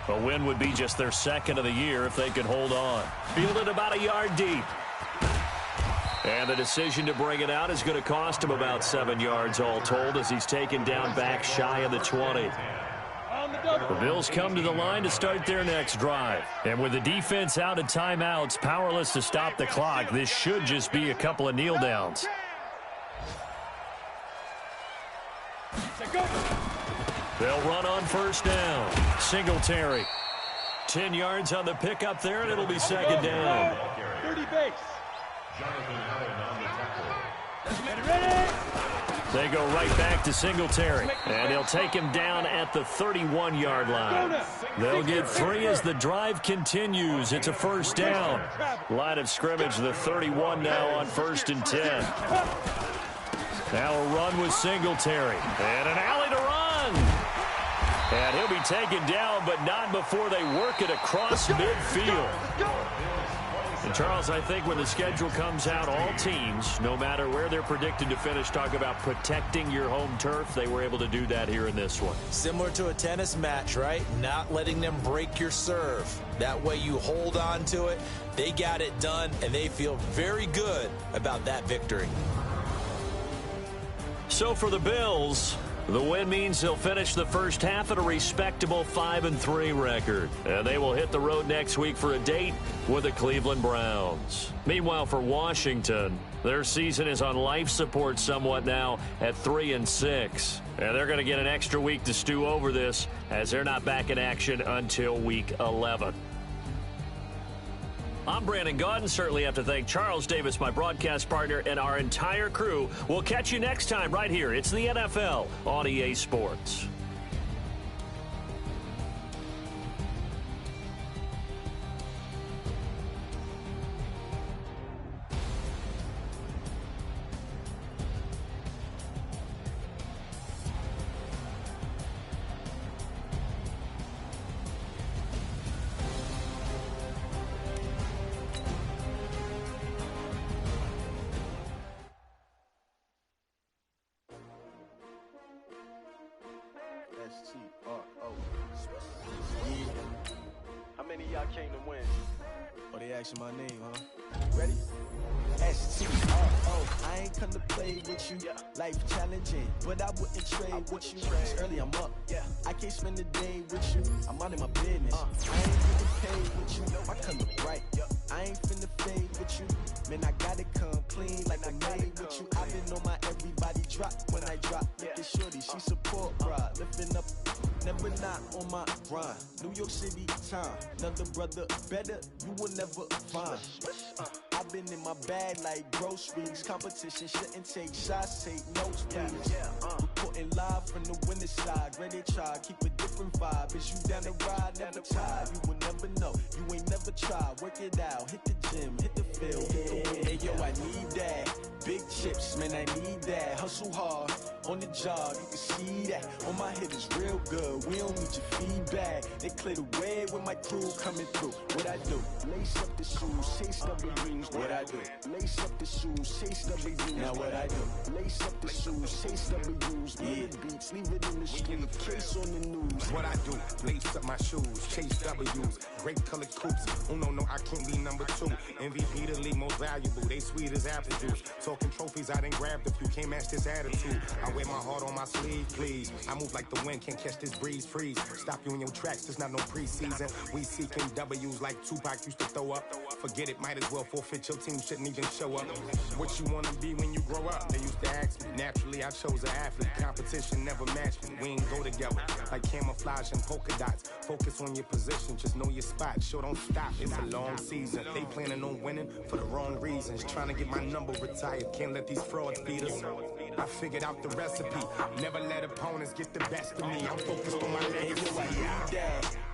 A win would be just their 2nd of the year if they could hold on. Fielded about a yard deep. And the decision to bring it out is going to cost him about 7 yards all told as he's taken down back shy of the 20. The Bills come to the line to start their next drive. And with the defense out of timeouts, powerless to stop the clock, this should just be a couple of kneel downs. They'll run on 1st down. Singletary. 10 yards on the pickup there, and it'll be 2nd down. 30 base. They go right back to Singletary, and they'll take him down at the 31-yard line. They'll get 3 as the drive continues. It's a 1st down. Line of scrimmage, the 31 now on 1st and 10. Now a run with Singletary, and an alley to run. And he'll be taken down, but not before they work it across midfield. And Charles, I think when the schedule comes out, all teams, no matter where they're predicted to finish, talk about protecting your home turf. They were able to do that here in this one. Similar to a tennis match, right? Not letting them break your serve. That way you hold on to it. They got it done, and they feel very good about that victory. So for the Bills, the win means they'll finish the first half at a respectable 5-3 record. And they will hit the road next week for a date with the Cleveland Browns. Meanwhile, for Washington, their season is on life support somewhat now at 3-6. And they're going to get an extra week to stew over this as they're not back in action until week 11. I'm Brandon Gaudin. Certainly have to thank Charles Davis, my broadcast partner, and our entire crew. We'll catch you next time right here. It's the NFL on EA Sports. Came to win. Oh, they asking my name, huh? Ready? S-T-R-O. I ain't come to play with you. Life challenging, but I wouldn't trade with you. It's early, I'm up. I can't spend the day with you. I'm out of my business. I ain't getting paid with you. I come to bright. I ain't finna fade with you. Man, I gotta come clean like I made with you. I've been on my everybody drop when I drop. Look at shorty, she support pride. Lifting up, never not on my grind. New York City time, another brother better, you will never find. I've been in my bag like groceries. Competition shouldn't take shots, take notes, please. Reporting live from the winning side. Ready to try, keep a different vibe. Is you down the ride, never tired. You will never know, you ain't never tried. Work it out, hit the gym, hit the field, hit the win. Hey yo, I need that. Big chips, man, I need that. Hustle hard, on the job, you can see that. On my hit is real good, we don't need your feedback. They clear the way with my crew coming through. What I do? Lace up the shoes, chase W's. What I do? Lace up the shoes, chase W's. Now what I do? Lace up the shoes, chase W's. shoes. Yeah, beats, leave it in the street. Case on the news. What I do, lace up my shoes, chase W's, great colored coops. Oh no, I can't be number 2. MVP the league most valuable, they sweet as apple juice. Talking trophies, I done grabbed a few, can't match this attitude. I wear my heart on my sleeve, please. I move like the wind, can't catch this breeze, freeze. Stop you in your tracks, there's not no preseason. We seeking W's like Tupac used to throw up. Forget it, might as well forfeit, your team shouldn't even show up. What you wanna be when you grow up? They used to ask me. Naturally, I chose an athlete. Competition never matched me. We ain't go together like camouflage and polka dots. Focus on your position, just know your spot. Sure, don't stop, it's a long season. They planning on winning for the wrong reasons. Trying to get my number retired, can't let these frauds beat us. I figured out the recipe. Never let opponents get the best of me. I'm focused on my legacy.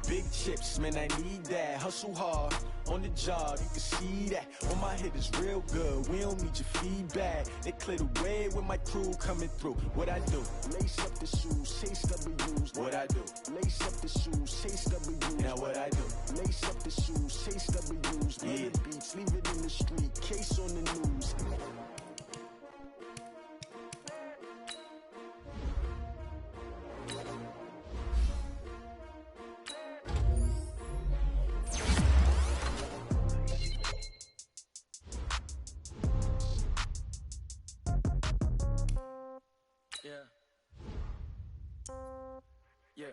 Big chips, man, I need that. Hustle hard on the job, you can see that. On my head is real good, we don't need your feedback. They clear the way with my crew coming through. What I do? Lace up the shoes, chase W's. What I do? Lace up the shoes, chase W's. Now what I do? Lace up the shoes, chase W's. Yeah, beats, leave it in the street. Case on the news. Yeah.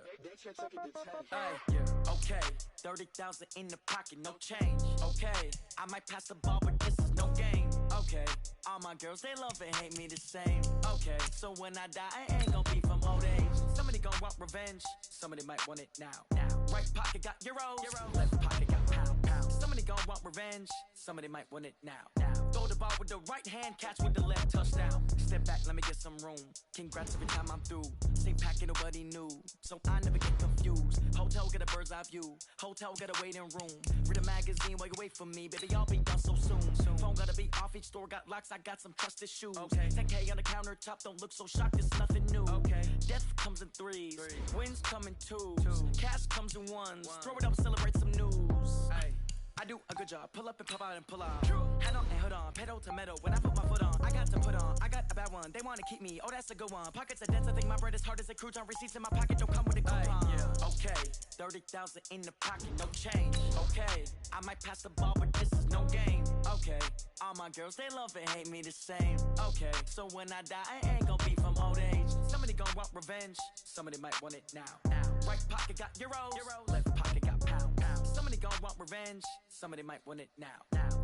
Hey, yeah. Okay, 30,000 in the pocket, no change. Okay, I might pass the ball, but this is no game. Okay, all my girls, they love and hate me the same. Okay, so when I die, I ain't gonna be from old age. Somebody gon' want revenge, somebody might want it now. Right pocket got euros, left pocket got pound. Somebody gon' want revenge, somebody might want it now. Throw the ball with the right hand, catch with the left, touchdown. Step back, let me get some room. Congrats every time I'm through. Same packet, nobody knew, so I never get confused. Hotel get a bird's eye view, hotel get a waiting room. Read a magazine while you wait for me, baby, I'll be done so soon. Phone gotta be off, each store got locks, I got some trusted shoes. 10K on the countertop, don't look so shocked, it's nothing new. Death comes in threes, wins come in twos, cash comes in ones. Throw it up, celebrate some news. I do a good job, pull up and pop out and pull out. Head on and hood on, pedal to metal. When I put my foot on, I got to put on. I got a bad one, they wanna keep me, oh that's a good one. Pockets are dense, I think my bread is hard as a crouton. Receipts in my pocket don't come with a coupon. Okay, 30,000 in the pocket, no change. Okay, I might pass the ball, but this is no game. Okay, all my girls, they love and hate me the same. Okay, so when I die, I ain't gonna be from old age. Somebody gon' want revenge, somebody might want it now. Right pocket got euros, left pocket got pound. Somebody gon' want revenge, somebody might want it now.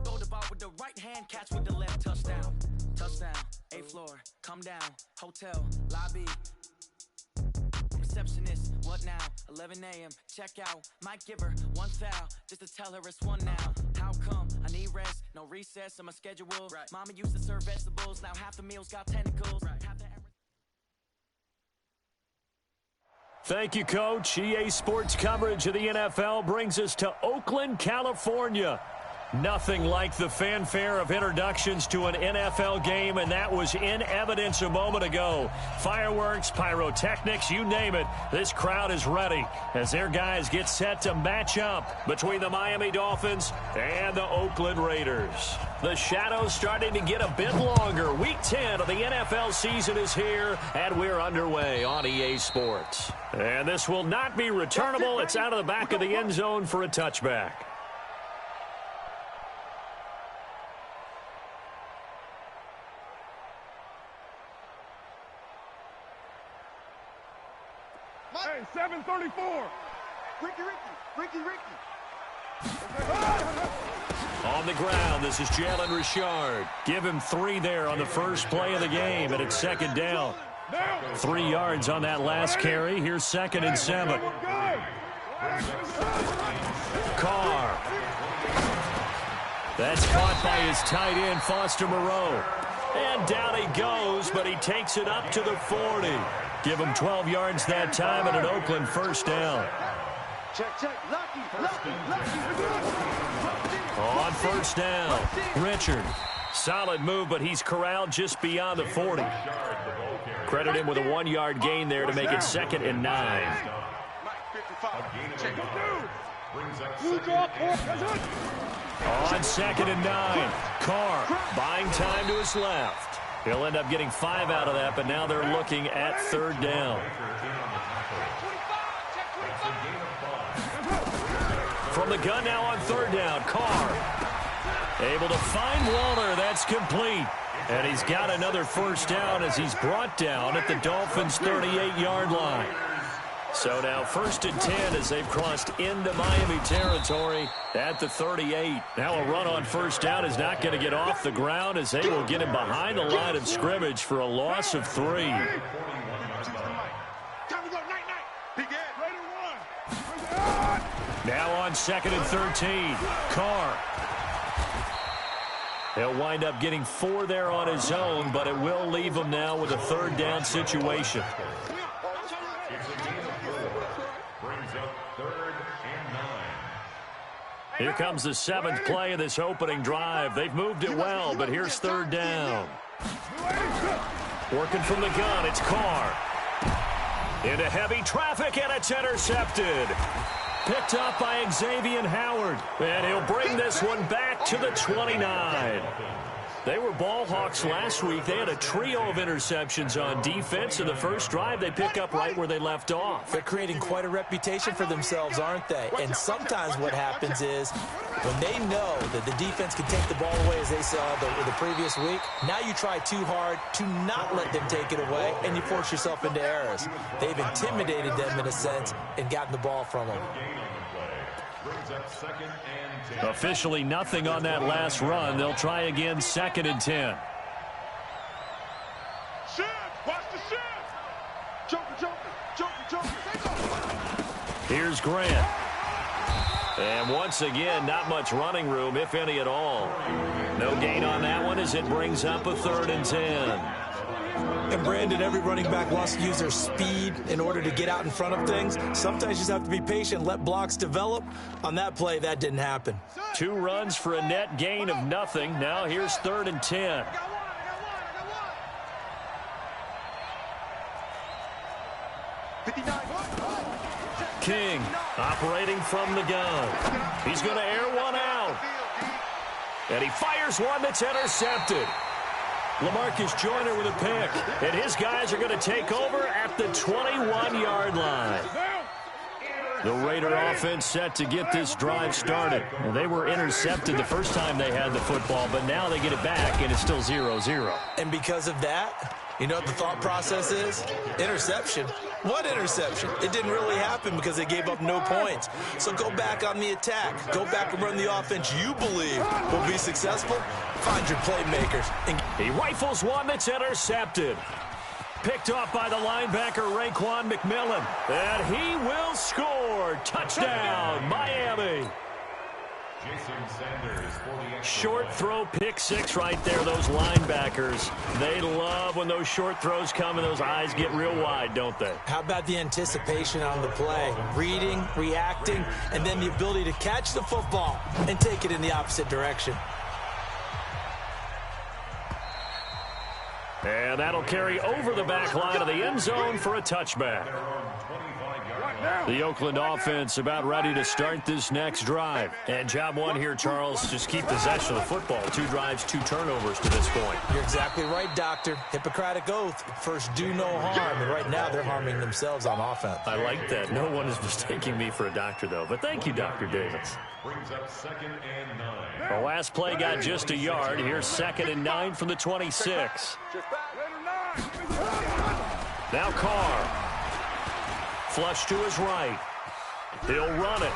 Throw the ball with the right hand, catch with the left, touchdown. Touchdown, 8th floor, come down, hotel, lobby. Receptionist, what now? 11 a.m., check out. Might give her one foul, just to tell her it's one now. How come? I need rest, no recess in my schedule. Mama used to serve vegetables, now half the meals got tentacles. Thank you, Coach. EA Sports coverage of the NFL brings us to Oakland, California. Nothing like the fanfare of introductions to an NFL game, and that was in evidence a moment ago. Fireworks, pyrotechnics, you name it. This crowd is ready as their guys get set to match up between the Miami Dolphins and the Oakland Raiders. The shadows starting to get a bit longer. Week 10 of the NFL season is here, and we're underway on EA Sports. And this will not be returnable. It's out of the back of the end zone for a touchback. Hey, 734. Ricky. On the ground, this is Jalen Richard. Give him 3 there on the first play of the game, and it's second down. 3 yards on that last carry. Here's 2nd and 7. Carr. That's caught by his tight end, Foster Moreau. And down he goes, but he takes it up to the 40. Give him 12 yards that time and an Oakland first down. Check. Lucky. On first down, Richard. Solid move, but he's corralled just beyond the 40. Credit him with a 1-yard gain there to make it 2nd and 9. On 2nd and 9, Carr buying time to his left. He'll end up getting 5 out of that, but now they're looking at third down. From the gun now on third down, Carr. Able to find Waller. That's complete. And he's got another first down as he's brought down at the Dolphins' 38-yard line. So now 1st and 10 as they've crossed into Miami territory at the 38. Now a run on first down is not going to get off the ground as they will get him behind the line of scrimmage for a loss of 3. Now on 2nd and 13, Carr. He'll wind up getting 4 there on his own, but it will leave him now with a third down situation. Here comes the 7th play of this opening drive. They've moved it well, but here's third down. Working from the gun, it's Carr. Into heavy traffic, and it's intercepted. Picked up by Xavier Howard, and he'll bring this one back to the 29. They were ball hawks last week. They had a trio of interceptions on defense. In the first drive, they pick up right where they left off. They're creating quite a reputation for themselves, aren't they? And sometimes what happens is when they know that the defense can take the ball away, as they saw the previous week, now you try too hard to not let them take it away, and you force yourself into errors. They've intimidated them in a sense and gotten the ball from them. Officially nothing on that last run. They'll try again 2nd and 10. Watch the shift. Joker. Here's Grant. And once again, not much running room, if any at all. No gain on that one as it brings up a 3rd and 10. And Brandon, every running back wants to use their speed in order to get out in front of things. Sometimes you just have to be patient, let blocks develop. On that play, that didn't happen. 2 runs for a net gain of nothing. Now here's 3rd and 10. King operating from the gun. He's going to air one out. And he fires one that's intercepted. LaMarcus Joyner with a pick, and his guys are going to take over at the 21-yard line. The Raider offense set to get this drive started. And they were intercepted the first time they had the football, but now they get it back, and it's still 0-0. And because of that, you know what the thought process is? Interception. What interception? It didn't really happen because they gave up no points. So go back on the attack. Go back and run the offense you believe will be successful. Find your playmakers. He rifles one that's intercepted. Picked off by the linebacker, Raekwon McMillan. And he will score. Touchdown, Miami. Short throw, pick 6 right there, those linebackers. They love when those short throws come and those eyes get real wide, don't they? How about the anticipation on the play? Reading, reacting, and then the ability to catch the football and take it in the opposite direction. And that'll carry over the back line of the end zone for a touchback. The Oakland offense about ready to start this next drive. And job one here, Charles, just keep possession of the football. 2 drives, 2 turnovers to this point. You're exactly right, Doctor. Hippocratic oath. First, do no harm. And right now, they're harming themselves on offense. I like that. No one is mistaking me for a doctor, though. But thank you, Dr. Davis. Brings up 2nd and 9. The last play got just a yard. Here's 2nd and 9 from the 26. Now Carr. Flush to his right. He'll run it.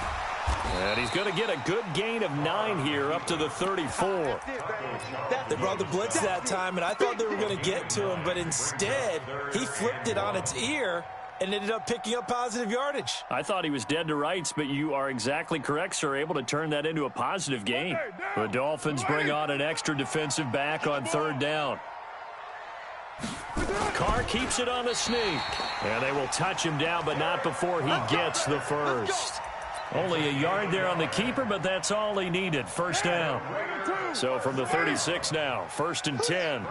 And he's going to get a good gain of 9 here up to the 34. They brought the blitz that time, and I thought they were going to get to him, but instead, he flipped it on its ear and ended up picking up positive yardage. I thought he was dead to rights, but you are exactly correct, sir. Able to turn that into a positive gain. The Dolphins bring on an extra defensive back on 3rd down. Carr keeps it on the sneak. And they will touch him down, but not before he gets the first. Only a yard there on the keeper, but that's all he needed. First down. So from the 36 now, 1st and 10.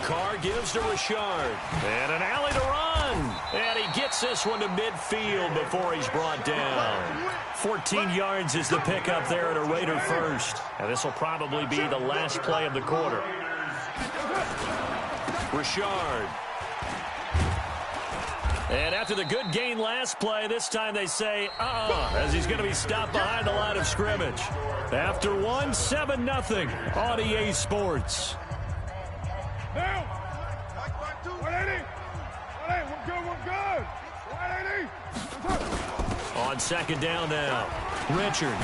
Carr gives to Richard. And an alley to run. And he gets this one to midfield before he's brought down. 14 yards is the pickup there at a Raider first. And this will probably be the last play of the quarter. Richard. And after the good gain last play, this time they say, as he's going to be stopped behind the line of scrimmage. After one, 7-0 on EA Sports. Now, 180. 180, we're good. 180. On second down now, Richard.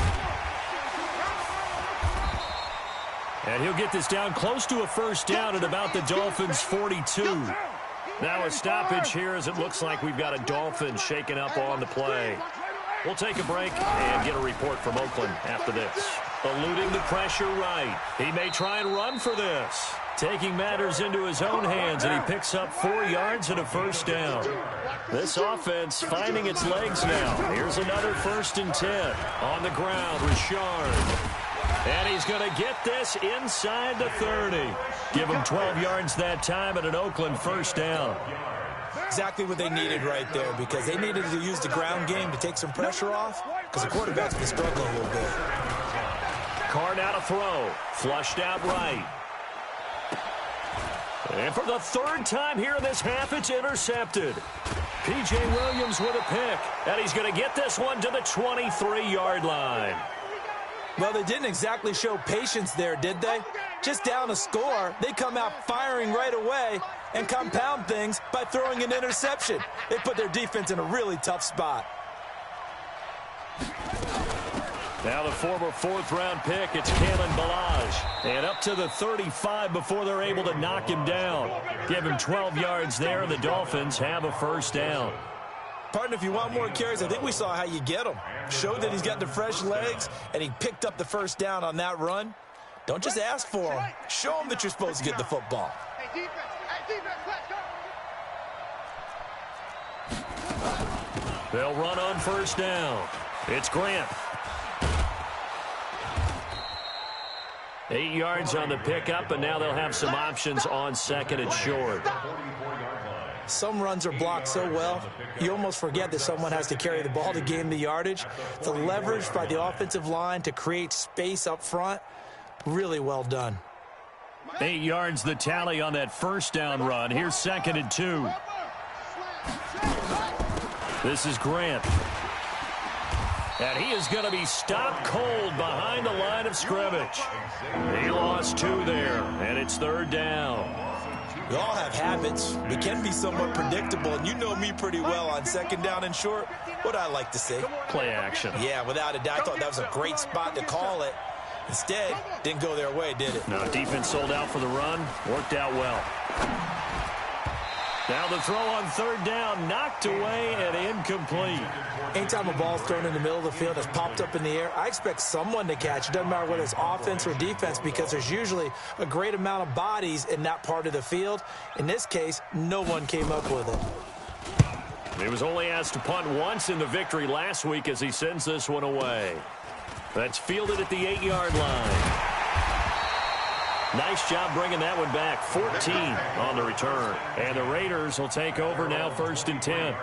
And he'll get this down close to a first down at about the Dolphins' 42. Now a stoppage here as it looks like we've got a Dolphin shaken up on the play. We'll take a break and get a report from Oakland after this. Eluding the pressure right. He may try and run for this. Taking matters into his own hands, and he picks up 4 yards and a first down. This offense finding its legs now. Here's another 1st and 10. On the ground, Richard. And he's going to get this inside the 30. Give him 12 yards that time and an Oakland first down. Exactly what they needed right there, because they needed to use the ground game to take some pressure off, because the quarterback's been struggling a little bit. Carr now to throw. Flushed out right. And for the 3rd time here in this half, it's intercepted. P.J. Williams with a pick. And he's going to get this one to the 23-yard line. Well, they didn't exactly show patience there, did they? Just down a score, they come out firing right away and compound things by throwing an interception. They put their defense in a really tough spot. Now the former 4th-round pick, it's Kalen Ballage. And up to the 35 before they're able to knock him down. Give him 12 yards there, and the Dolphins have a first down. Partner, if you want more carries, I think we saw how you get him. Showed that he's got the fresh legs, and he picked up the first down on that run. Don't just ask for him. Show him that you're supposed to get the football. Hey, defense, let's go. They'll run on first down. It's Grant. 8 yards on the pickup, and now they'll have some options on second and short. Some runs are blocked so well, you almost forget that someone has to carry the ball to gain the yardage. The leverage by the offensive line to create space up front, really well done. 8 yards the tally on that first down run. Here's 2nd and 2. This is Grant. And he is going to be stopped cold behind the line of scrimmage. He lost 2 there, and it's 3rd down. We all have habits. We can be somewhat predictable, and you know me pretty well on 2nd down and short. What I like to say? Play action. Yeah, without a doubt. I thought that was a great spot to call it. Instead, didn't go their way, did it? No, defense sold out for the run. Worked out well. Now the throw on 3rd down, knocked away and incomplete. Anytime a ball's thrown in the middle of the field, it's popped up in the air, I expect someone to catch. It doesn't matter whether it's offense or defense, because there's usually a great amount of bodies in that part of the field. In this case, no one came up with it. He was only asked to punt once in the victory last week as he sends this one away. That's fielded at the 8-yard line. Nice job bringing that one back. 14 on the return. And the Raiders will take over now, 1st and 10.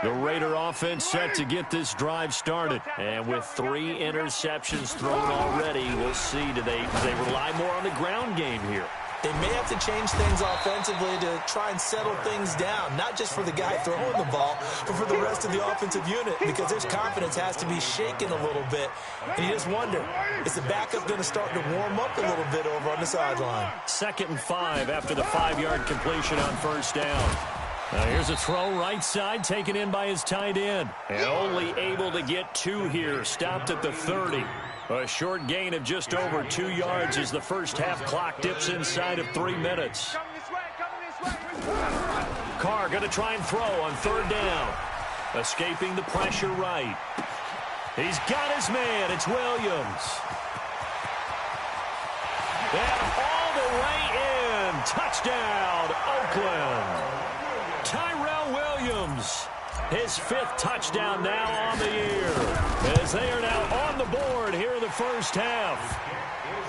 The Raider offense set to get this drive started. And with 3 interceptions thrown already, we'll see. Do they rely more on the ground game here? They may have to change things offensively to try and settle things down, not just for the guy throwing the ball, but for the rest of the offensive unit, because his confidence has to be shaken a little bit. And you just wonder, is the backup going to start to warm up a little bit over on the sideline? 2nd and 5 after the 5-yard completion on 1st down. Now here's a throw right side, taken in by his tight end. And only able to get 2 here, stopped at the 30. A short gain of just over 2 yards as the first half clock dips inside of 3 minutes. Carr going to try and throw on 3rd down. Escaping the pressure right. He's got his man. It's Williams. And all the way in. Touchdown, Oakland. Tyrell Williams. His 5th touchdown now on the year, as they are now on the board here in the first half.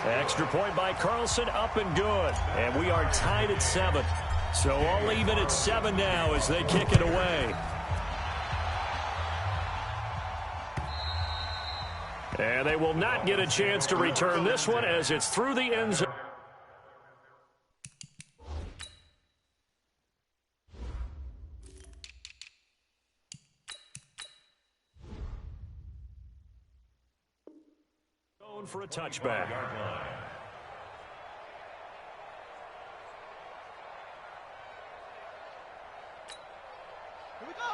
Extra point by Carlson, up and good. And we are tied at 7. So all even at 7 now as they kick it away. And they will not get a chance to return this one as it's through the end zone. zone for a touchback.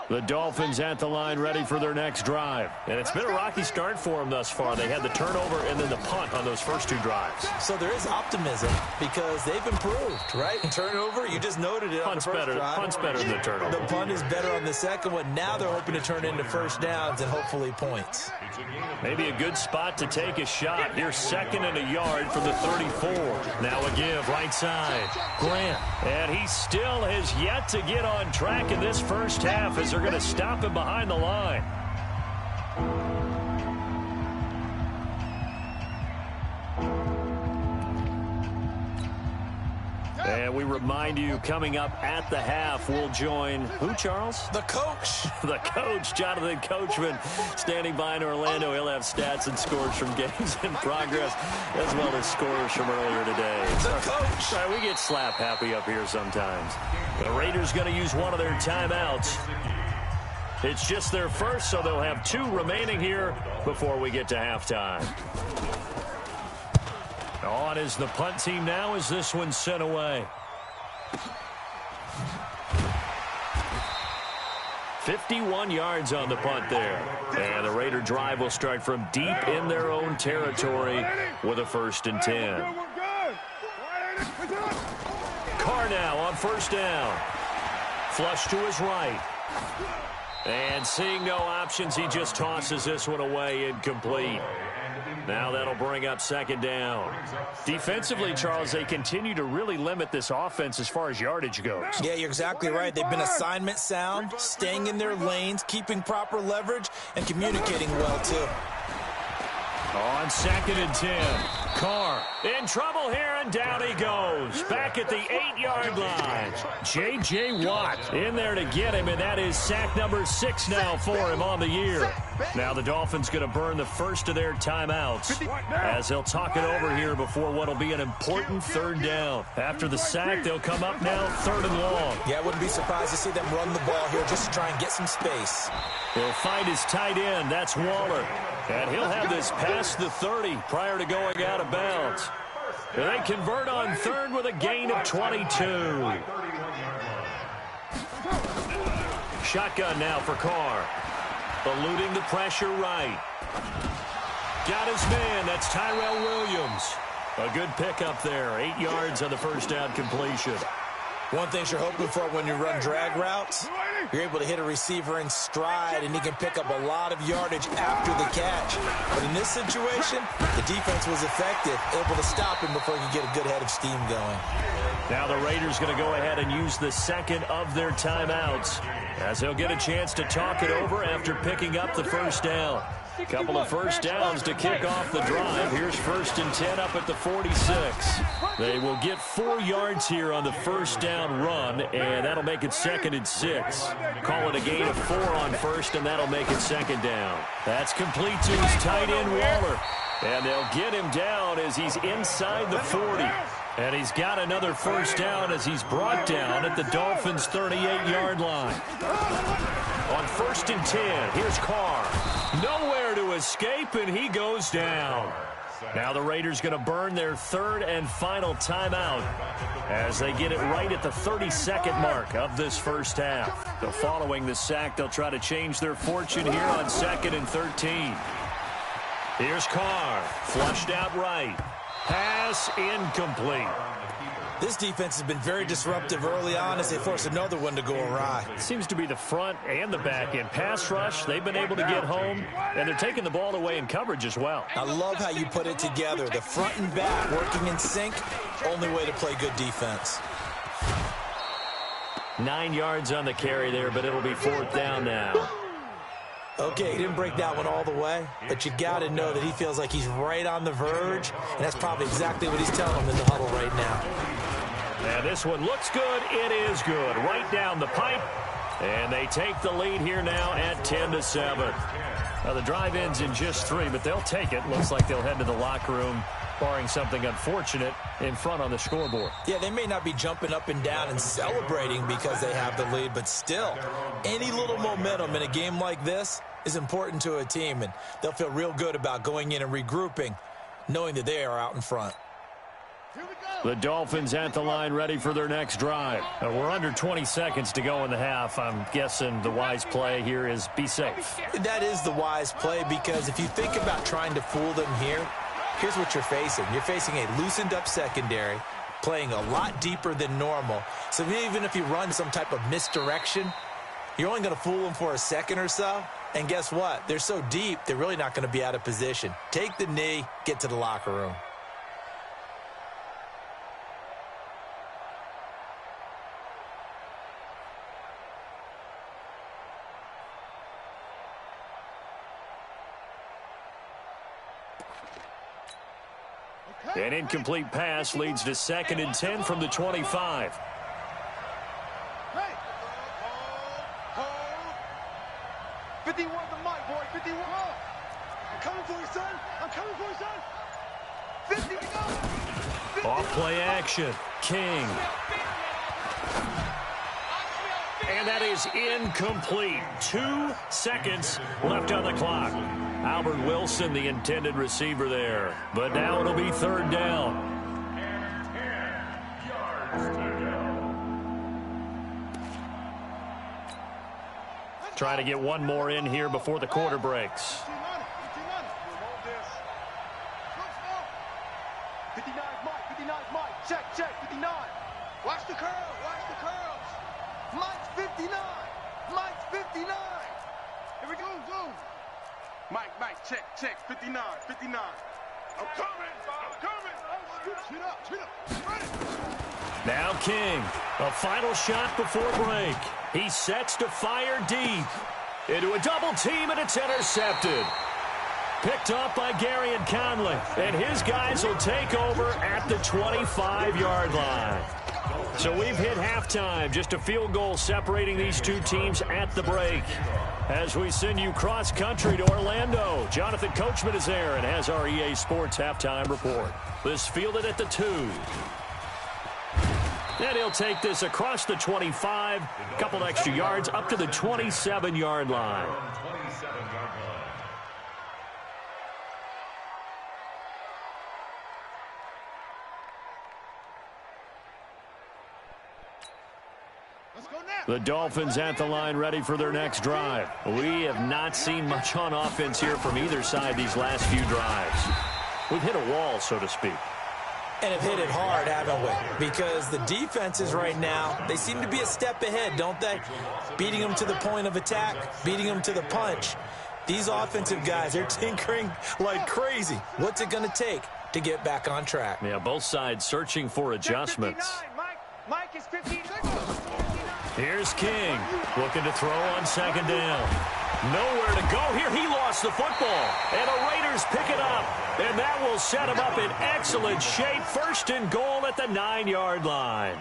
The Dolphins at the line ready for their next drive. And it's been a rocky start for them thus far. They had the turnover and then the punt on those first two drives. So there is optimism because they've improved, right? Turnover, you just noted it on the first drive. Punt's better than the turnover. The punt is better on the second one. Now they're hoping to turn into first downs and hopefully points. Maybe a good spot to take a shot. Here's 2nd and a yard from the 34. Now a give, right side. Grant. And he still has yet to get on track in this first half as they're going to stop him behind the line. And we remind you, coming up at the half, we'll join who, Charles? The coach. The coach, Jonathan Coachman, standing by in Orlando. He'll have stats and scores from games in progress, as well as scores from earlier today. The coach. Sorry, we get slap happy up here sometimes. The Raiders going to use one of their timeouts. It's just their first, so they'll have 2 remaining here before we get to halftime. On is the punt team now as this one's sent away. 51 yards on the punt there. And the Raider drive will start from deep in their own territory with a 1st and 10. Carr now on 1st down. Flush to his right. And seeing no options, he just tosses this one away, incomplete. Now that'll bring up 2nd down. Defensively, Charles, they continue to really limit this offense as far as yardage goes. Yeah, you're exactly right. They've been assignment sound, staying in their lanes, keeping proper leverage, and communicating well, too. On 2nd and 10. Carr in trouble here, and down he goes. Back at the 8-yard line. J.J. Watt in there to get him, and that is sack number 6 now for him on the year. Now the Dolphins going to burn the first of their timeouts as they'll talk it over here before what will be an important 3rd down. After the sack, they'll come up now 3rd and long. Yeah, I wouldn't be surprised to see them run the ball here just to try and get some space. He'll find his tight end. That's Waller. And he'll have this past the 30 prior to going out of bounds. And they convert on 3rd with a gain of 22. Shotgun now for Carr. Eluding the pressure right. Got his man. That's Tyrell Williams. A good pickup there. 8 yards on the 1st down completion. One thing you're hoping for when you run drag routes, you're able to hit a receiver in stride, and he can pick up a lot of yardage after the catch. But in this situation, the defense was effective, able to stop him before he could get a good head of steam going. Now the Raiders going to go ahead and use the 2nd of their timeouts as they'll get a chance to talk it over after picking up the 1st down. Couple of 1st downs to kick off the drive. Here's 1st and 10 up at the 46. They will get 4 yards here on the 1st down run, and that'll make it 2nd and 6. Call it a gain of 4 on 1st, and that'll make it 2nd down. That's complete to his tight end, Waller. And they'll get him down as he's inside the 40. And he's got another 1st down as he's brought down at the Dolphins' 38-yard line. On 1st and 10, here's Carr. Nowhere to escape, and he goes down. Now the Raiders going to burn their 3rd and final timeout as they get it right at the 32nd mark of this first half. So following the sack, they'll try to change their fortune here on 2nd and 13. Here's Carr, flushed out right. Pass incomplete. This defense has been very disruptive early on as they force another one to go awry. Seems to be the front and the back end. Pass rush, they've been able to get home, and they're taking the ball away in coverage as well. I love how you put it together. The front and back working in sync, only way to play good defense. 9 yards on the carry there, but it'll be 4th down now. Okay, he didn't break that one all the way, but you got to know that he feels like he's right on the verge, and that's probably exactly what he's telling him in the huddle right now. And this one looks good. It is good. Right down the pipe. And they take the lead here now at 10-7. Now the drive ends in just 3, but they'll take it. Looks like they'll head to the locker room, barring something unfortunate, in front on the scoreboard. Yeah, they may not be jumping up and down and celebrating because they have the lead, but still, any little momentum in a game like this is important to a team, and they'll feel real good about going in and regrouping knowing that they are out in front. The Dolphins at the line ready for their next drive. We're under 20 seconds to go in the half. I'm guessing the wise play here is be safe. That is the wise play, because if you think about trying to fool them here, here's what you're facing. You're facing a loosened up secondary, playing a lot deeper than normal. So even if you run some type of misdirection, you're only going to fool them for a second or so. And guess what? They're so deep, they're really not going to be out of position. Take the knee, get to the locker room. An incomplete pass leads to 2nd and 10 from the 25. Hey! 51 the mic, boy. 51. I'm coming for you, son. I'm coming for you, son. 50. Off play action. King. And that is incomplete. 2 seconds left on the clock. Albert Wilson, the intended receiver there. But now it'll be 3rd down. And 10 yards to go. Trying to get one more in here before the quarter breaks. 59's Mike. 59's Mike. Check. 59. Watch the curls. Mike's 59. Mike's 59. Here we go. Mike, check. 59. I'm coming. Shoot up. Ready. Now King, a final shot before break. He sets to fire deep. Into a double team, and it's intercepted. Picked up by Gary and Conley. And his guys will take over at the 25-yard line. So we've hit halftime. Just a field goal separating these two teams at the break. As we send you cross-country to Orlando, Jonathan Coachman is there and has our EA Sports halftime report. This fielded at the 2. And he'll take this across the 25, a couple extra yards, up to the 27-yard line. The Dolphins at the line ready for their next drive. We have not seen much on offense here from either side these last few drives. We've hit a wall, so to speak. And have hit it hard, haven't we? Because the defenses right now, they seem to be a step ahead, don't they? Beating them to the point of attack, beating them to the punch. These offensive guys, they're tinkering like crazy. What's it going to take to get back on track? Yeah, both sides searching for adjustments. Mike is 15. Here's King, looking to throw on 2nd down. Nowhere to go here. He lost the football, and the Raiders pick it up. And that will set him up in excellent shape. 1st and goal at the 9-yard line.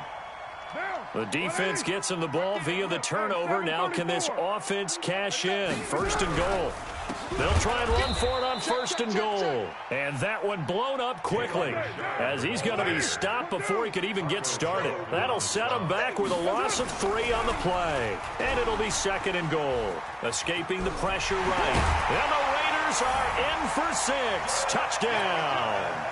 The defense gets him the ball via the turnover. Now can this offense cash in? 1st and goal. They'll try and run for it on 1st and goal. And that one blown up quickly, as he's going to be stopped before he could even get started. That'll set him back with a loss of 3 on the play. And it'll be 2nd and goal. Escaping the pressure right. And the Raiders are in for 6. Touchdown.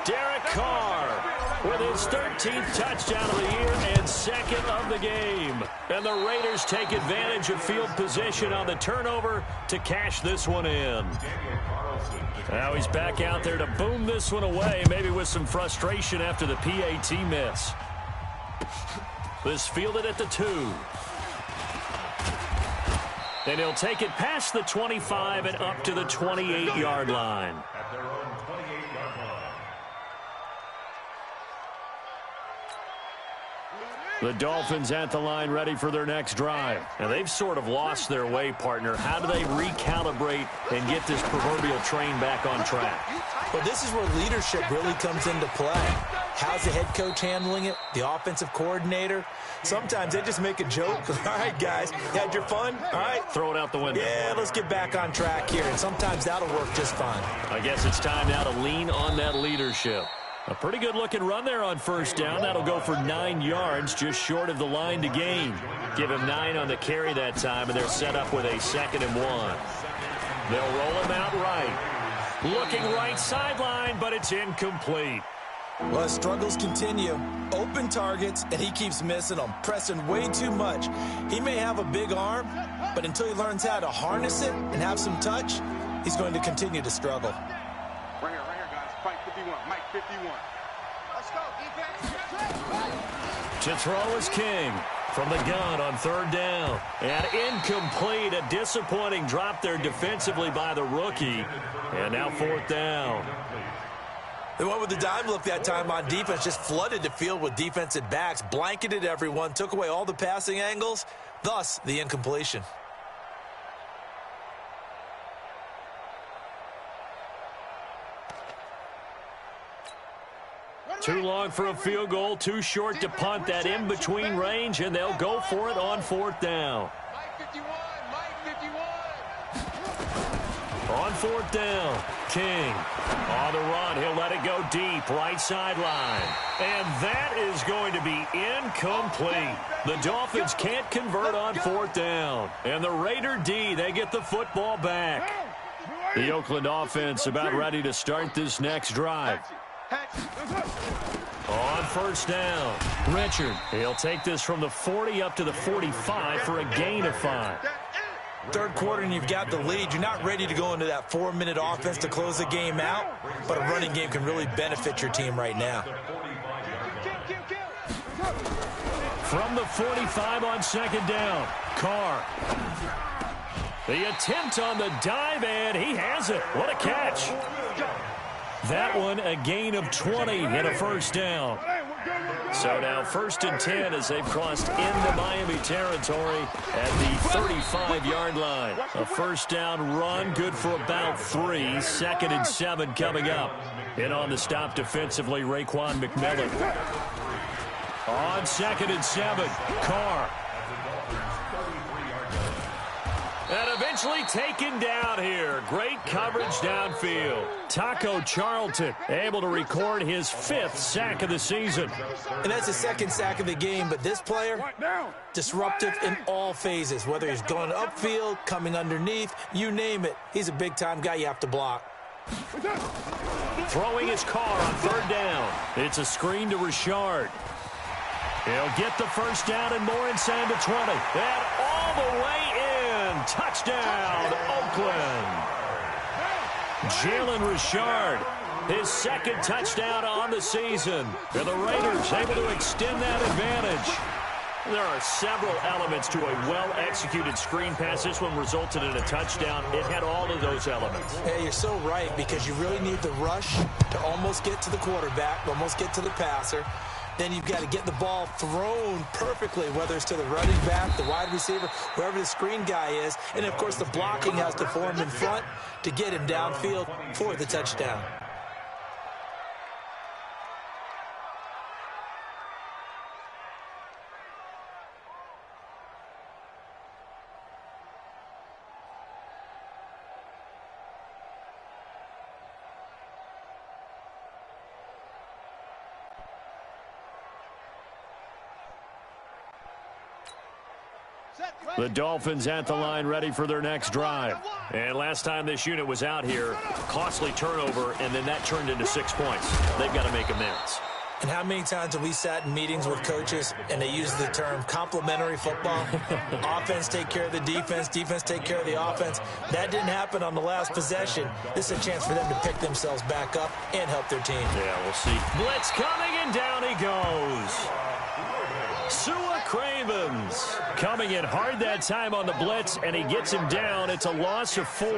Derek Carr with his 13th touchdown of the year and 2nd of the game. And the Raiders take advantage of field position on the turnover to cash this one in. Now he's back out there to boom this one away, maybe with some frustration after the PAT miss. This fielded at the 2. And he'll take it past the 25 and up to the 28-yard line. At their own 28-yard line. The Dolphins at the line ready for their next drive. Now, they've sort of lost their way, partner. How do they recalibrate and get this proverbial train back on track? Well, this is where leadership really comes into play. How's the head coach handling it? The offensive coordinator? Sometimes they just make a joke. All right, guys, had your fun? All right. Throw it out the window. Yeah, let's get back on track here. And sometimes that'll work just fine. I guess it's time now to lean on that leadership. A pretty good-looking run there on 1st down. That'll go for 9 yards, just short of the line to gain. Give him 9 on the carry that time, and they're set up with a 2nd and 1. They'll roll him out right. Looking right sideline, but it's incomplete. Well, his struggles continue. Open targets, and he keeps missing them, pressing way too much. He may have a big arm, but until he learns how to harness it and have some touch, he's going to continue to struggle. Right here, guys. Fight 51. Mike 51. Let's go, defense. To throw is King from the gun on third down. And incomplete, a disappointing drop there defensively by the rookie. And now fourth down. They went with the dime look that time on defense, just flooded the field with defensive backs, blanketed everyone, took away all the passing angles, thus the incompletion. Too long for a field goal, too short to punt that in-between range, and they'll go for it on fourth down. On fourth down, King on the run. He'll let it go deep, right sideline. And that is going to be incomplete. The Dolphins can't convert on fourth down. And the Raider D, they get the football back. The Oakland offense about ready to start this next drive. On first down, Richard. He'll take this from the 40 up to the 45 for a gain of 5. Third quarter and you've got the lead. You're not ready to go into that 4-minute offense to close the game out, but a running game can really benefit your team right now. From the 45 on second down, Carr. The attempt on the dive, and he has it. What a catch. That one a gain of 20 and a first down. So now 1st and 10 as they've crossed into Miami territory at the 35-yard line. A first down run, good for about 3. 2nd and 7 coming up. And on the stop defensively, Raekwon McMillan. On 2nd and 7, Carr. And eventually taken down here. Great coverage downfield. Taco Charlton able to record his 5th sack of the season. And that's his 2nd sack of the game, but this player, disruptive in all phases. Whether he's going upfield, coming underneath, you name it. He's a big-time guy you have to block. Throwing his Carr on third down. It's a screen to Richard. He'll get the first down and more inside the 20. And all the way in. Touchdown, Oakland. Jalen Richard, his 2nd touchdown on the season. And the Raiders able to extend that advantage. There are several elements to a well-executed screen pass. This one resulted in a touchdown. It had all of those elements. Hey, you're so right, because you really need the rush to almost get to the quarterback, almost get to the passer. Then you've got to get the ball thrown perfectly, whether it's to the running back, the wide receiver, whoever the screen guy is. And, of course, the blocking has to form in front to get him downfield for the touchdown. The Dolphins at the line ready for their next drive. And last time this unit was out here, costly turnover, and then that turned into 6 points. They've got to make amends. And how many times have we sat in meetings with coaches and they use the term complementary football? Offense take care of the defense, defense take care of the offense. That didn't happen on the last possession. This is a chance for them to pick themselves back up and help their team. Yeah, we'll see. Blitz coming, and down he goes. Sua Cravens coming in hard that time on the blitz, and he gets him down. It's a loss of 4.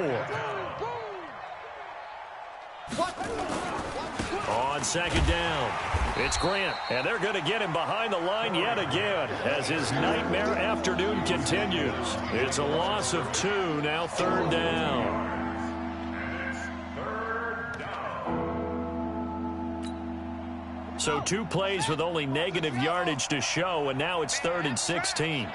On second down, it's Grant, and they're going to get him behind the line yet again as his nightmare afternoon continues. It's a loss of 2, now 3rd down. So 2 plays with only negative yardage to show, and now it's 3rd and 16.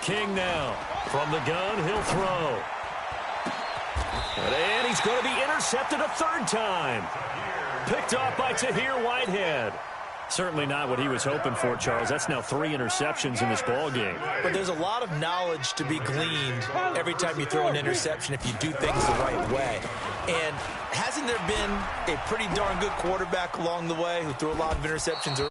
King now from the gun, he'll throw. And he's going to be intercepted a 3rd time. Picked off by Tahir Whitehead. Certainly not what he was hoping for, Charles. That's now 3 interceptions in this ball game. But there's a lot of knowledge to be gleaned every time you throw an interception if you do things the right way. And hasn't there been a pretty darn good quarterback along the way who threw a lot of interceptions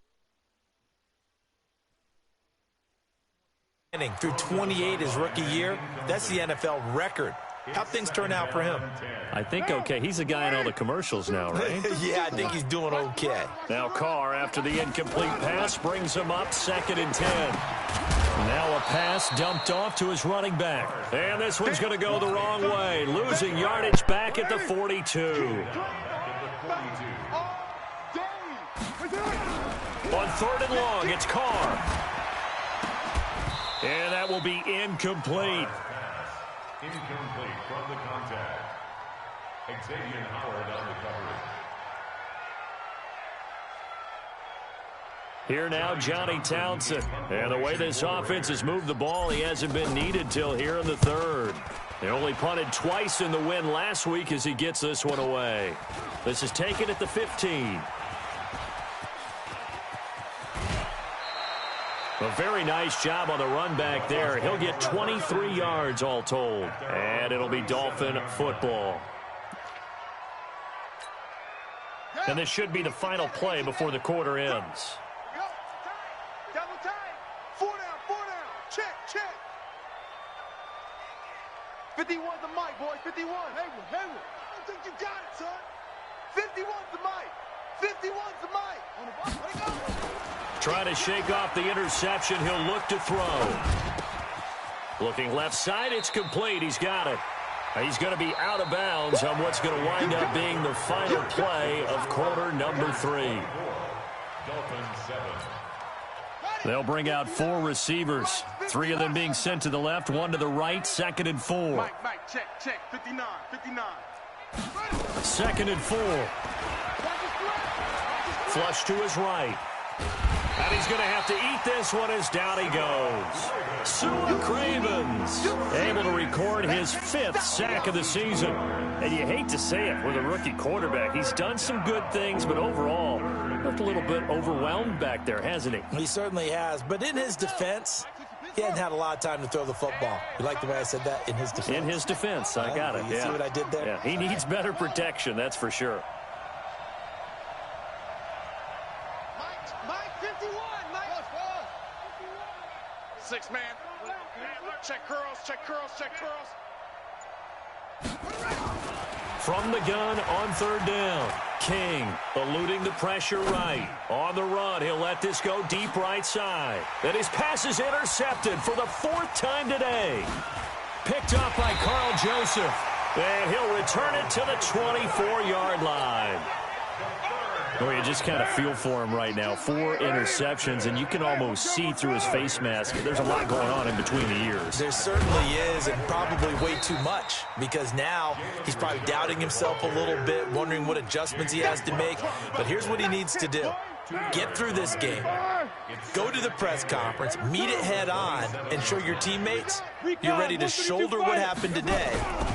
through 28 his rookie year? That's the NFL record. How'd things turn out for him? I think okay. He's a guy in all the commercials now, right? Yeah, I think he's doing okay. Now Carr, after the incomplete pass, brings him up 2nd and 10. Now a pass dumped off to his running back. And this one's going to go the wrong way. Losing yardage back at the 42. On 3rd and long, it's Carr. And that will be incomplete. Incomplete from the contact. Xavier Howard on the coverage. Here now, Johnny Townsend. And the way this offense has moved the ball, he hasn't been needed till here in the 3rd. They only punted twice in the win last week as he gets this one away. This is taken at the 15. A very nice job on the run back there. He'll get 23 yards all told. And it'll be Dolphin football. And this should be the final play before the quarter ends. Double time. 4 down. Check. 51's the mic, boy. 51. Hayward. I don't think you got it, son. 51's the mic. 51's the mic. On the ball. Let it go. Trying to shake off the interception. He'll look to throw. Looking left side. It's complete. He's got it. He's going to be out of bounds on what's going to wind up being the final play of quarter number 3. They'll bring out 4 receivers. 3 of them being sent to the left, 1 to the right, 2nd and 4. Mike, check. 59. 2nd and 4. Flush to his right. And he's going to have to eat this one as down he goes. Sua Cravens able to record his 5th sack of the season. And you hate to say it with a rookie quarterback. He's done some good things, but overall, looked a little bit overwhelmed back there, hasn't he? He certainly has. But in his defense, he hadn't had a lot of time to throw the football. You like the way I said that? In his defense? In his defense. I got it. You see what I did there? Yeah, he needs better protection, that's for sure. Mike, 51. Mike. 6 man. Check curls. From the gun on 3rd down. King eluding the pressure right. On the run, he'll let this go deep right side. And his pass is intercepted for the 4th time today. Picked up by Carl Joseph. And he'll return it to the 24-yard line. Well, you just kind of feel for him right now. 4 interceptions, and you can almost see through his face mask. There's a lot going on in between the ears. There certainly is, and probably way too much, because now he's probably doubting himself a little bit, wondering what adjustments he has to make. But here's what he needs to do. Get through this game. Go to the press conference, meet it head on, and show your teammates you're ready to shoulder what happened today,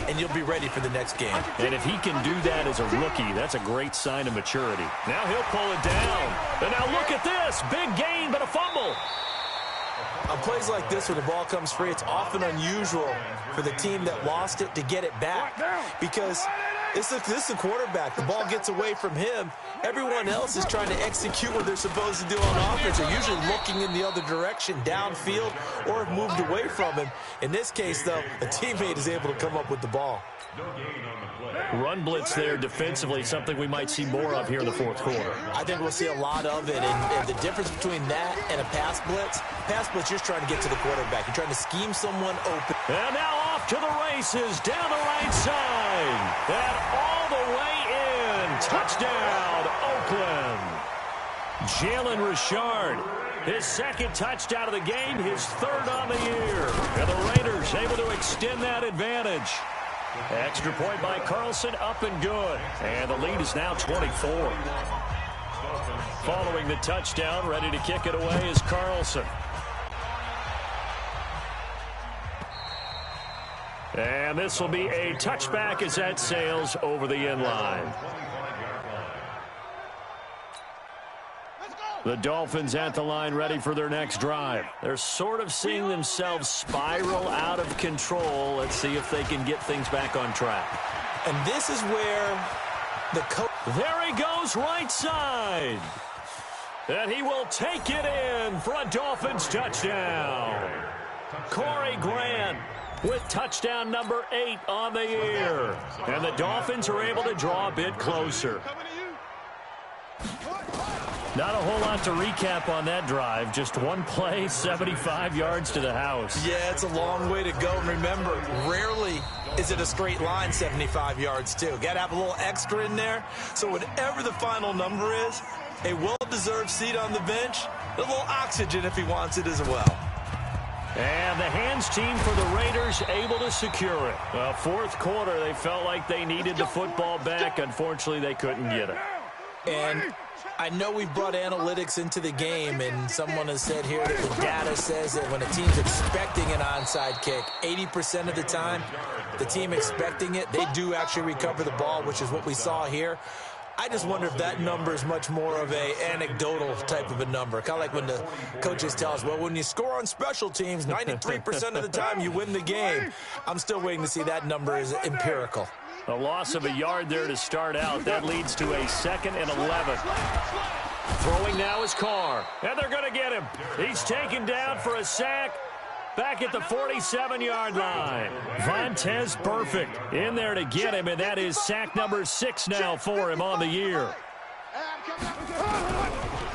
and you'll be ready for the next game. And if he can do that as a rookie, that's a great sign of maturity. Now he'll pull it down. And now look at this. Big gain, but a fumble. On plays like this, when the ball comes free, it's often unusual for the team that lost it to get it back, because this is a quarterback. The ball gets away from him. Everyone else is trying to execute what they're supposed to do on offense. They're usually looking in the other direction, downfield, or have moved away from him. In this case, though, a teammate is able to come up with the ball. Run blitz there defensively, something we might see more of here in the 4th quarter. I think we'll see a lot of it, and the difference between that and a pass blitz, you're just trying to get to the quarterback. You're trying to scheme someone open. And now off to the races, down the right side, and all the way in. Touchdown, Oakland. Jalen Richard, his 2nd touchdown of the game, his 3rd on the year. And the Raiders able to extend that advantage. Extra point by Carlson, up and good. And the lead is now 24. Following the touchdown, ready to kick it away is Carlson. And this will be a touchback as that sails over the end line. The Dolphins at the line ready for their next drive. They're sort of seeing themselves spiral out of control. Let's see if they can get things back on track. And this is where the coach... There he goes, right side. And he will take it in for a Dolphins touchdown. Corey Grant with touchdown number 8 on the year. And the Dolphins are able to draw a bit closer. Not a whole lot to recap on that drive. Just one play, 75 yards to the house. Yeah, it's a long way to go. And remember, rarely is it a straight line 75 yards, too. Got to have a little extra in there. So whatever the final number is, a well-deserved seat on the bench, a little oxygen if he wants it as well. And the hands team for the Raiders able to secure it. Fourth quarter, they felt like they needed the football back. Unfortunately, they couldn't get it. And I know we've brought analytics into the game, and someone has said here that the data says that when a team's expecting an onside kick, 80% of the time, the team expecting it, they do actually recover the ball, which is what we saw here. I just wonder if that number is much more of a anecdotal type of a number. Kind of like when the coaches tell us, well, when you score on special teams, 93% of the time you win the game. I'm still waiting to see that number is empirical. A loss of a yard there to start out. That leads to a 2nd and 11. Throwing now is Carr. And they're going to get him. He's taken down for a sack. Back at the 47-yard line. Vontaze Burfict in there to get him, and that is sack number 6 now for him on the year.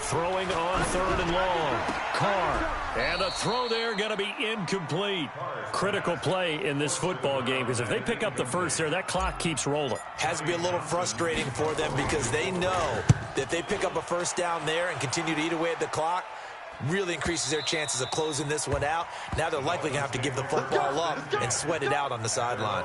Throwing on 3rd and long. Carr. And the throw there going to be incomplete. Critical play in this football game, because if they pick up the first there, that clock keeps rolling. Has to be a little frustrating for them because they know that if they pick up a first down there and continue to eat away at the clock, really increases their chances of closing this one out. Now they're likely going to have to give the football up and sweat it out on the sideline.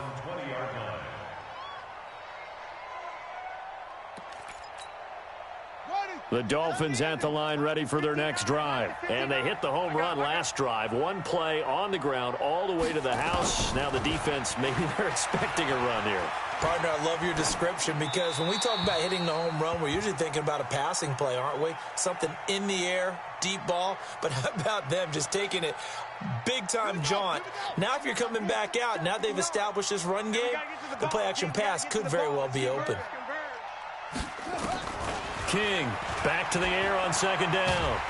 The Dolphins at the line ready for their next drive. And they hit the home run last drive. One play on the ground all the way to the house. Now the defense, maybe they're expecting a run here. Partner, I love your description because when we talk about hitting the home run, we're usually thinking about a passing play, aren't we? Something in the air, deep ball. But how about them just taking it big-time jaunt? Now if you're coming back out, now they've established this run game, the play-action pass could very well be open. King back to the air on 2nd down.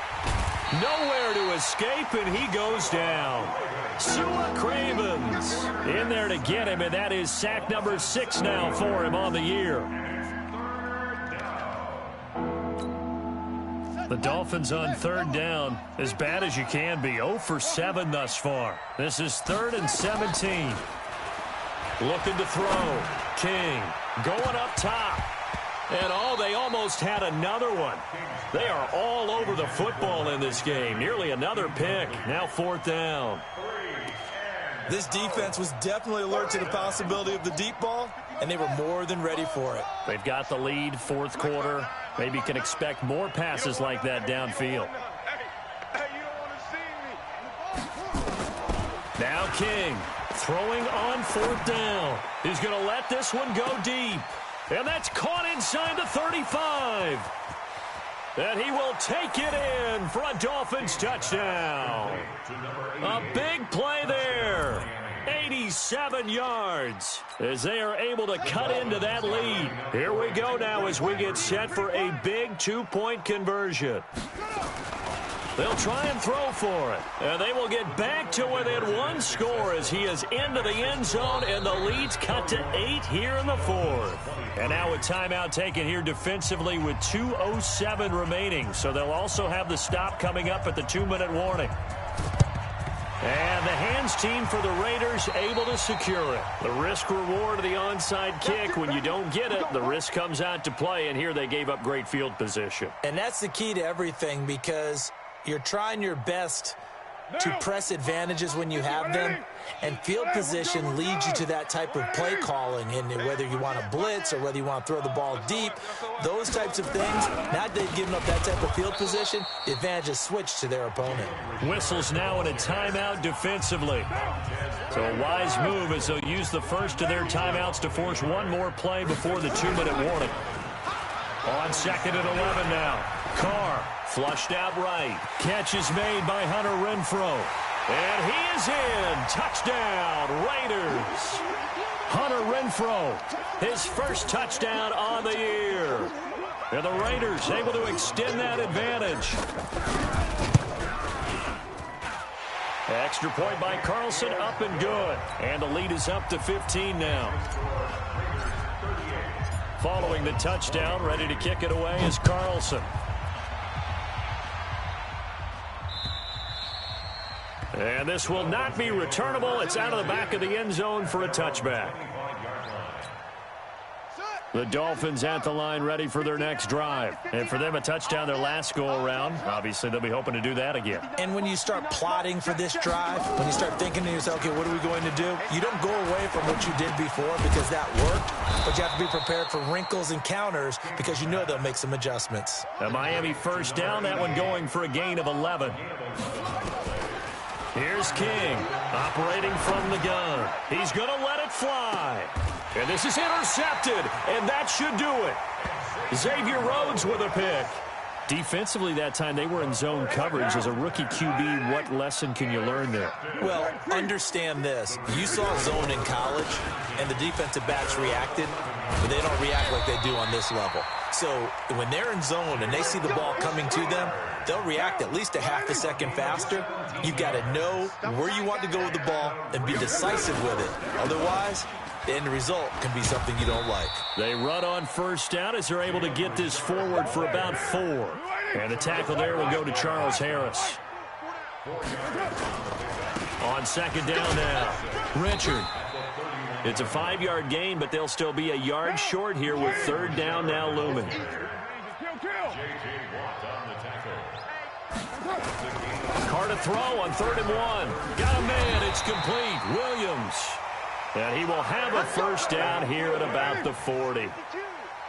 Nowhere to escape, and he goes down. Sua Cravens in there to get him, and that is sack number 6 now for him on the year. The Dolphins on 3rd down, as bad as you can be. 0 for 7 thus far. This is 3rd and 17. Looking to throw. King going up top. And they almost had another one. They are all over the football in this game. Nearly another pick. Now 4th down. This defense was definitely alert to the possibility of the deep ball, and they were more than ready for it. They've got the lead, 4th quarter. Maybe can expect more passes like that downfield. Now King throwing on 4th down. He's going to let this one go deep. And that's caught inside the 35. And he will take it in for a Dolphins touchdown. A big play there. 87 yards as they are able to cut into that lead. Here we go now as we get set for a big 2-point conversion. They'll try and throw for it. And they will get back to within 1 score as he is into the end zone, and the lead's cut to 8 here in the 4th. And now a timeout taken here defensively with 2:07 remaining. So they'll also have the stop coming up at the 2-minute warning. And the hands team for the Raiders able to secure it. The risk reward of the onside kick. When you don't get it, the risk comes out to play, and here they gave up great field position. And that's the key to everything because you're trying your best to press advantages when you have them, and field position leads you to that type of play calling, and whether you want to blitz or whether you want to throw the ball deep, those types of things, now that they've given up that type of field position, the advantage is switched to their opponent. Whistles now in a timeout defensively. So a wise move as they'll use the first of their timeouts to force one more play before the 2-minute warning. On 2nd and 11 now. Carr flushed out right. Catch is made by Hunter Renfrow. And he is in. Touchdown, Raiders. Hunter Renfrow, his first touchdown on the year. And the Raiders able to extend that advantage. Extra point by Carlson, up and good. And the lead is up to 15 now. Following the touchdown, ready to kick it away is Carlson. And this will not be returnable. It's out of the back of the end zone for a touchback. The Dolphins at the line ready for their next drive. And for them, a touchdown their last go-around. Obviously, they'll be hoping to do that again. And when you start plotting for this drive, when you start thinking to yourself, okay, what are we going to do? You don't go away from what you did before because that worked. But you have to be prepared for wrinkles and counters because you know they'll make some adjustments. A Miami first down, that one going for a gain of 11. Here's King, operating from the gun. He's going to let it fly. And this is intercepted, and that should do it. Xavier Rhodes with a pick. Defensively that time, they were in zone coverage. As a rookie QB, what lesson can you learn there? Well, understand this. You saw zone in college, and the defensive backs reacted, but they don't react like they do on this level. So when they're in zone and they see the ball coming to them, they'll react at least a half a second faster. You've got to know where you want to go with the ball and be decisive with it. Otherwise, the end result can be something you don't like. They run on first down as they're able to get this forward for about 4. And the tackle there will go to Charles Harris. On second down now, Richard. It's a 5-yard gain, but they'll still be a yard short here with third down now looming. Carr to throw on 3rd and 1. Got a man. It's complete. Williams. And he will have a first down here at about the 40.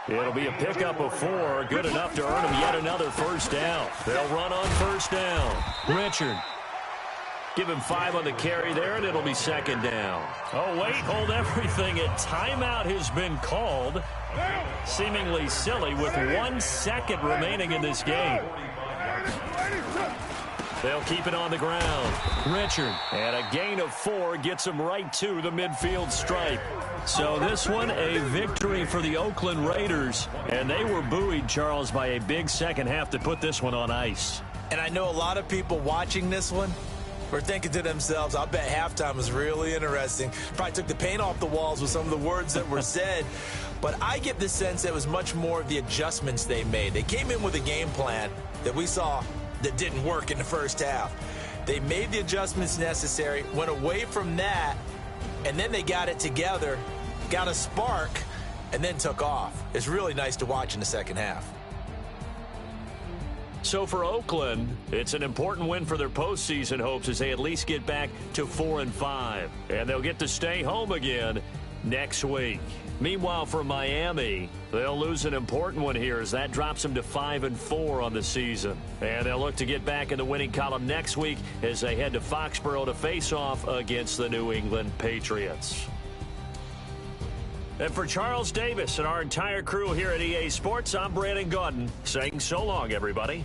It'll be a pickup of 4. Good enough to earn him yet another first down. They'll run on first down. Richard. Give him 5 on the carry there, and it'll be second down. Oh, wait, hold everything. A timeout has been called. Seemingly silly with 1 second remaining in this game. They'll keep it on the ground. Richard, and a gain of 4 gets him right to the midfield stripe. So this one, a victory for the Oakland Raiders. And they were buoyed, Charles, by a big second half to put this one on ice. And I know a lot of people watching this one were thinking to themselves, I bet halftime was really interesting. Probably took the paint off the walls with some of the words that were said. But I get the sense that it was much more of the adjustments they made. They came in with a game plan that we saw that didn't work in the first half. They made the adjustments necessary, went away from that, and then they got it together, got a spark, and then took off. It's really nice to watch in the second half. So for Oakland, it's an important win for their postseason hopes as they at least get back to 4-5. And they'll get to stay home again next week. Meanwhile, for Miami, they'll lose an important one here as that drops them to 5-4 on the season. And they'll look to get back in the winning column next week as they head to Foxborough to face off against the New England Patriots. And for Charles Davis and our entire crew here at EA Sports, I'm Brandon Gaudin saying so long, everybody.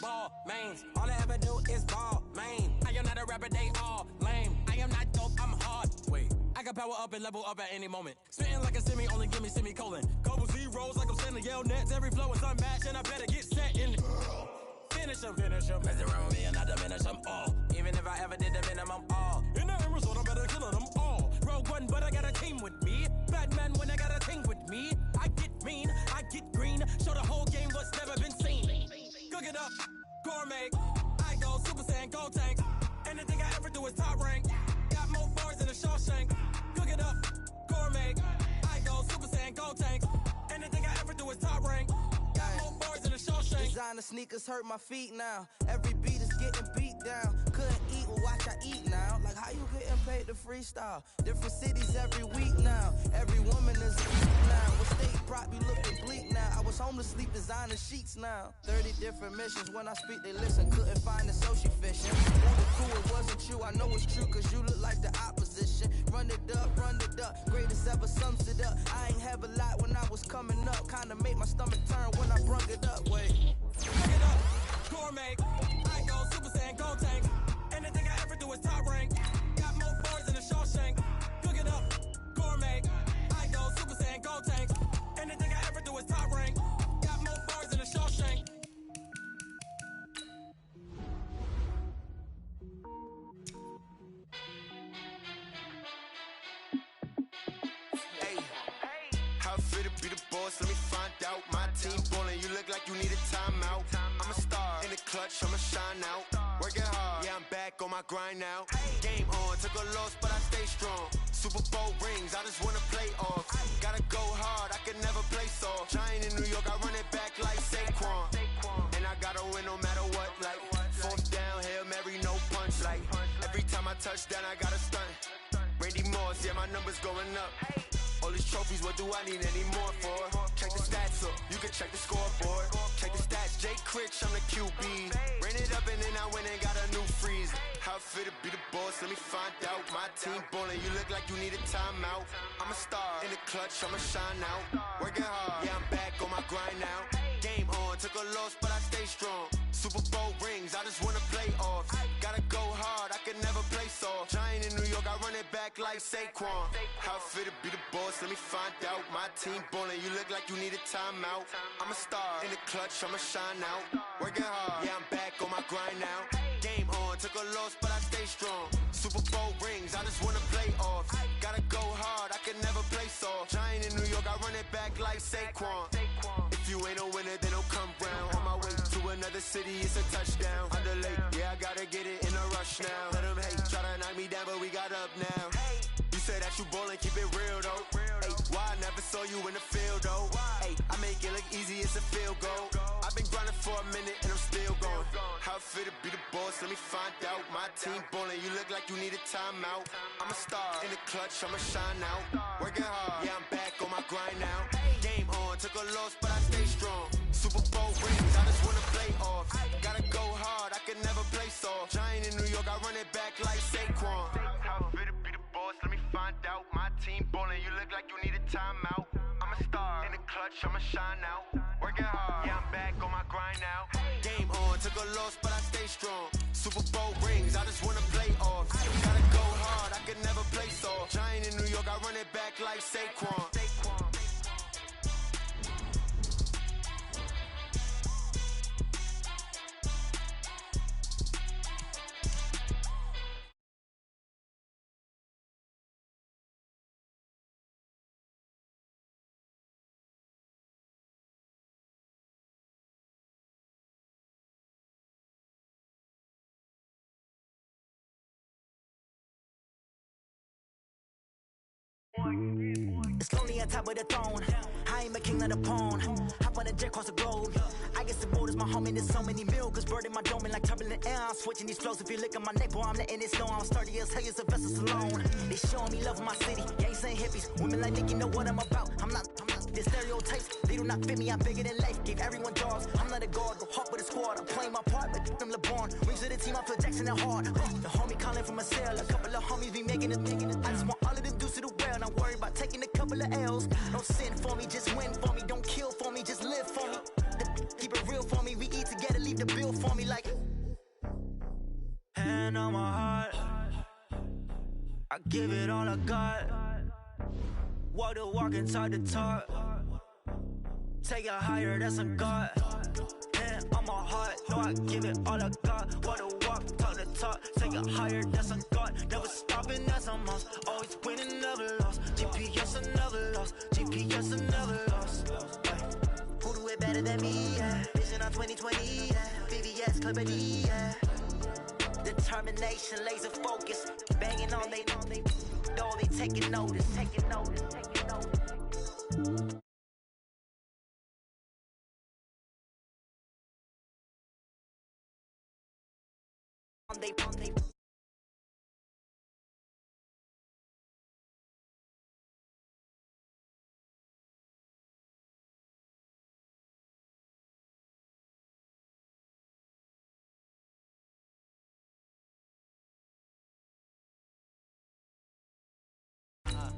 ball, man. All I ever do is ball, man. I am not a rapper, they all lame. I am not dope, I'm hard. Wait, I can power up and level up at any moment. Spitting like a semi, only give me semicolon. Couple zeros like I'm sending yell nets. Every flow is unmatched, and I better get set in. Finish them. Mess around with me and I diminish them all. Even if I ever did the minimum, all. In the result, I better kill them all. Rogue One, but I got a team with me. Batman when I got a team with me. I get mean, I get green. Show the whole game what's never been seen. Cook it up, gourmet. I go Super Saiyan, Gold Tank. Anything I ever do is top rank. Got more bars than a Shawshank. Cook it up, gourmet. I go Super Saiyan, Gold Tank. Anything I ever do is top rank. Got more bars than a Shawshank. Designer sneakers hurt my feet now. Every beat is getting beat down. Couldn't eat, well watch I eat now. Like how you getting paid to freestyle? Different cities every week now. Every woman is a geek now. What state prop you looking bleak now? I was home to sleep designer sheets now. 30 different missions. When I speak they listen. Couldn't find it so she fishing. On the crew it wasn't you. I know it's true cause you look like the opposition. Run it up. Greatest ever sums it up. I ain't have a lot when I was coming up. Kinda made my stomach turn when I brung it up. Wait. Cook it up, gourmet. I go Super Saiyan, Gold Tank. Anything I ever do is top rank. Got more bars than a Shawshank. Cook it up, gourmet. I go Super Saiyan, Gold Tank. Anything I ever do is top rank. Got more bars than a Shawshank. Hey, how fit to be the boss? Let me find out. My team ballin', you look like you need a timeout. I'm a star in the clutch, I'ma shine out. Working hard, yeah, I'm back on my grind now. Game on, took a loss, but I stay strong. Super Bowl rings, I just wanna play off. Gotta go hard, I can never play soft. Giant in New York, I run it back like Saquon. And I gotta win no matter what, like fourth down, Hail Mary, no punch. Like every time I touch down, I gotta stunt. Randy Moss, yeah, my numbers going up. All these trophies, what do I need any more for? Check the stats up, you can check the scoreboard. Check the stats, Jay Critch, I'm the QB. Ran it up and then I went and got a new freeze. How fit to be the boss, let me find out. My team ballin', you look like you need a timeout. I'm a star in the clutch, I'ma shine out. Working hard, yeah, I'm back on my grind now. Game on, took a loss, but I stay strong. Super Bowl rings, I just wanna play off. Gotta go hard, I can never play soft. Giant in New York, I run it back like Saquon. How fit to be the boss, let me find out. My team ballin', you look like you need a timeout. I'm a star in the clutch, I'ma shine out. Working hard, yeah, I'm back on my grind now. Game on, took a loss, but I stay strong. Super Bowl rings, I just wanna play off. Gotta go hard, I can never play soft. Giant in New York, I run it back like Saquon. If you ain't a winner, then don't come round. On my way to another city, it's a touchdown. Underlay, yeah, I gotta get it in a rush now. Let them hate, try to knock me down, but we got up now. You said that you ballin', keep it real though. Hey, why I never saw you in the field though? Hey, I make it look easy, it's a field goal. I've been grinding for a minute and I'm still going. How fit to be the boss, let me find out. My team ballin', you look like you need a timeout. I'm a star in the clutch, I'ma shine out. Working hard, yeah, I'm back on my grind now. Game on, took a loss, but I stay strong. Super Bowl rings, I just wanna play off. Gotta go hard, I can never play soft. Giant in New York, I run it back like Saquon. How fit to be the boss, let me find out. My team ballin', you look like you need a timeout. I'm a star in the clutch, I'ma shine out. Working hard, yeah, I'm back on my grind now. Game on, took a loss, but I stay strong. Super Bowl rings, I just wanna play off. Gotta go hard, I can never play soft. Giant in New York, I run it back like Saquon. It's lonely on top of the throne. I ain't a king of the pawn. Hop on a jet across the globe. I guess the borders my homie. There's so many milkers bird in my dome like turbulent air. I'm switching these flows. If you look at my neck, boy, I'm letting it snow. I'm sturdy as hell as a vessel alone. They showing me love in my city. Gangs ain't hippies. Women like Nicky know what I'm about. I'm not the stereotypes. They do not fit me. I'm bigger than life. Gave everyone dogs. I'm not a guard. Go hard with a squad. I'm playing my part, but them LeBron. Rings to the team. I feel Jackson and hard. The homie calling from a cell. A couple of homies be making it. I just want all of them dudes to the well. Not worried about taking a couple of L's. Don't sin for me, just win for me. Don't kill for me, just live for me. Keep it real for me. We eat together, leave the bill for give it all I got. Walk the walk and talk the talk. Take it higher, that's a God. And on my heart, know I give it all I got. Walk the walk, talk the talk. Take it higher, that's a God. Never stopping, that's a must. Always winning, never lost. GPS, I never lost. GPS, I never lost. Who do it better than me? Yeah. Vision on 2020. Yeah. VVS, Clippity. Yeah. Determination, laser focus. Banging on they know they taking notice. Taking notice. Taking notice.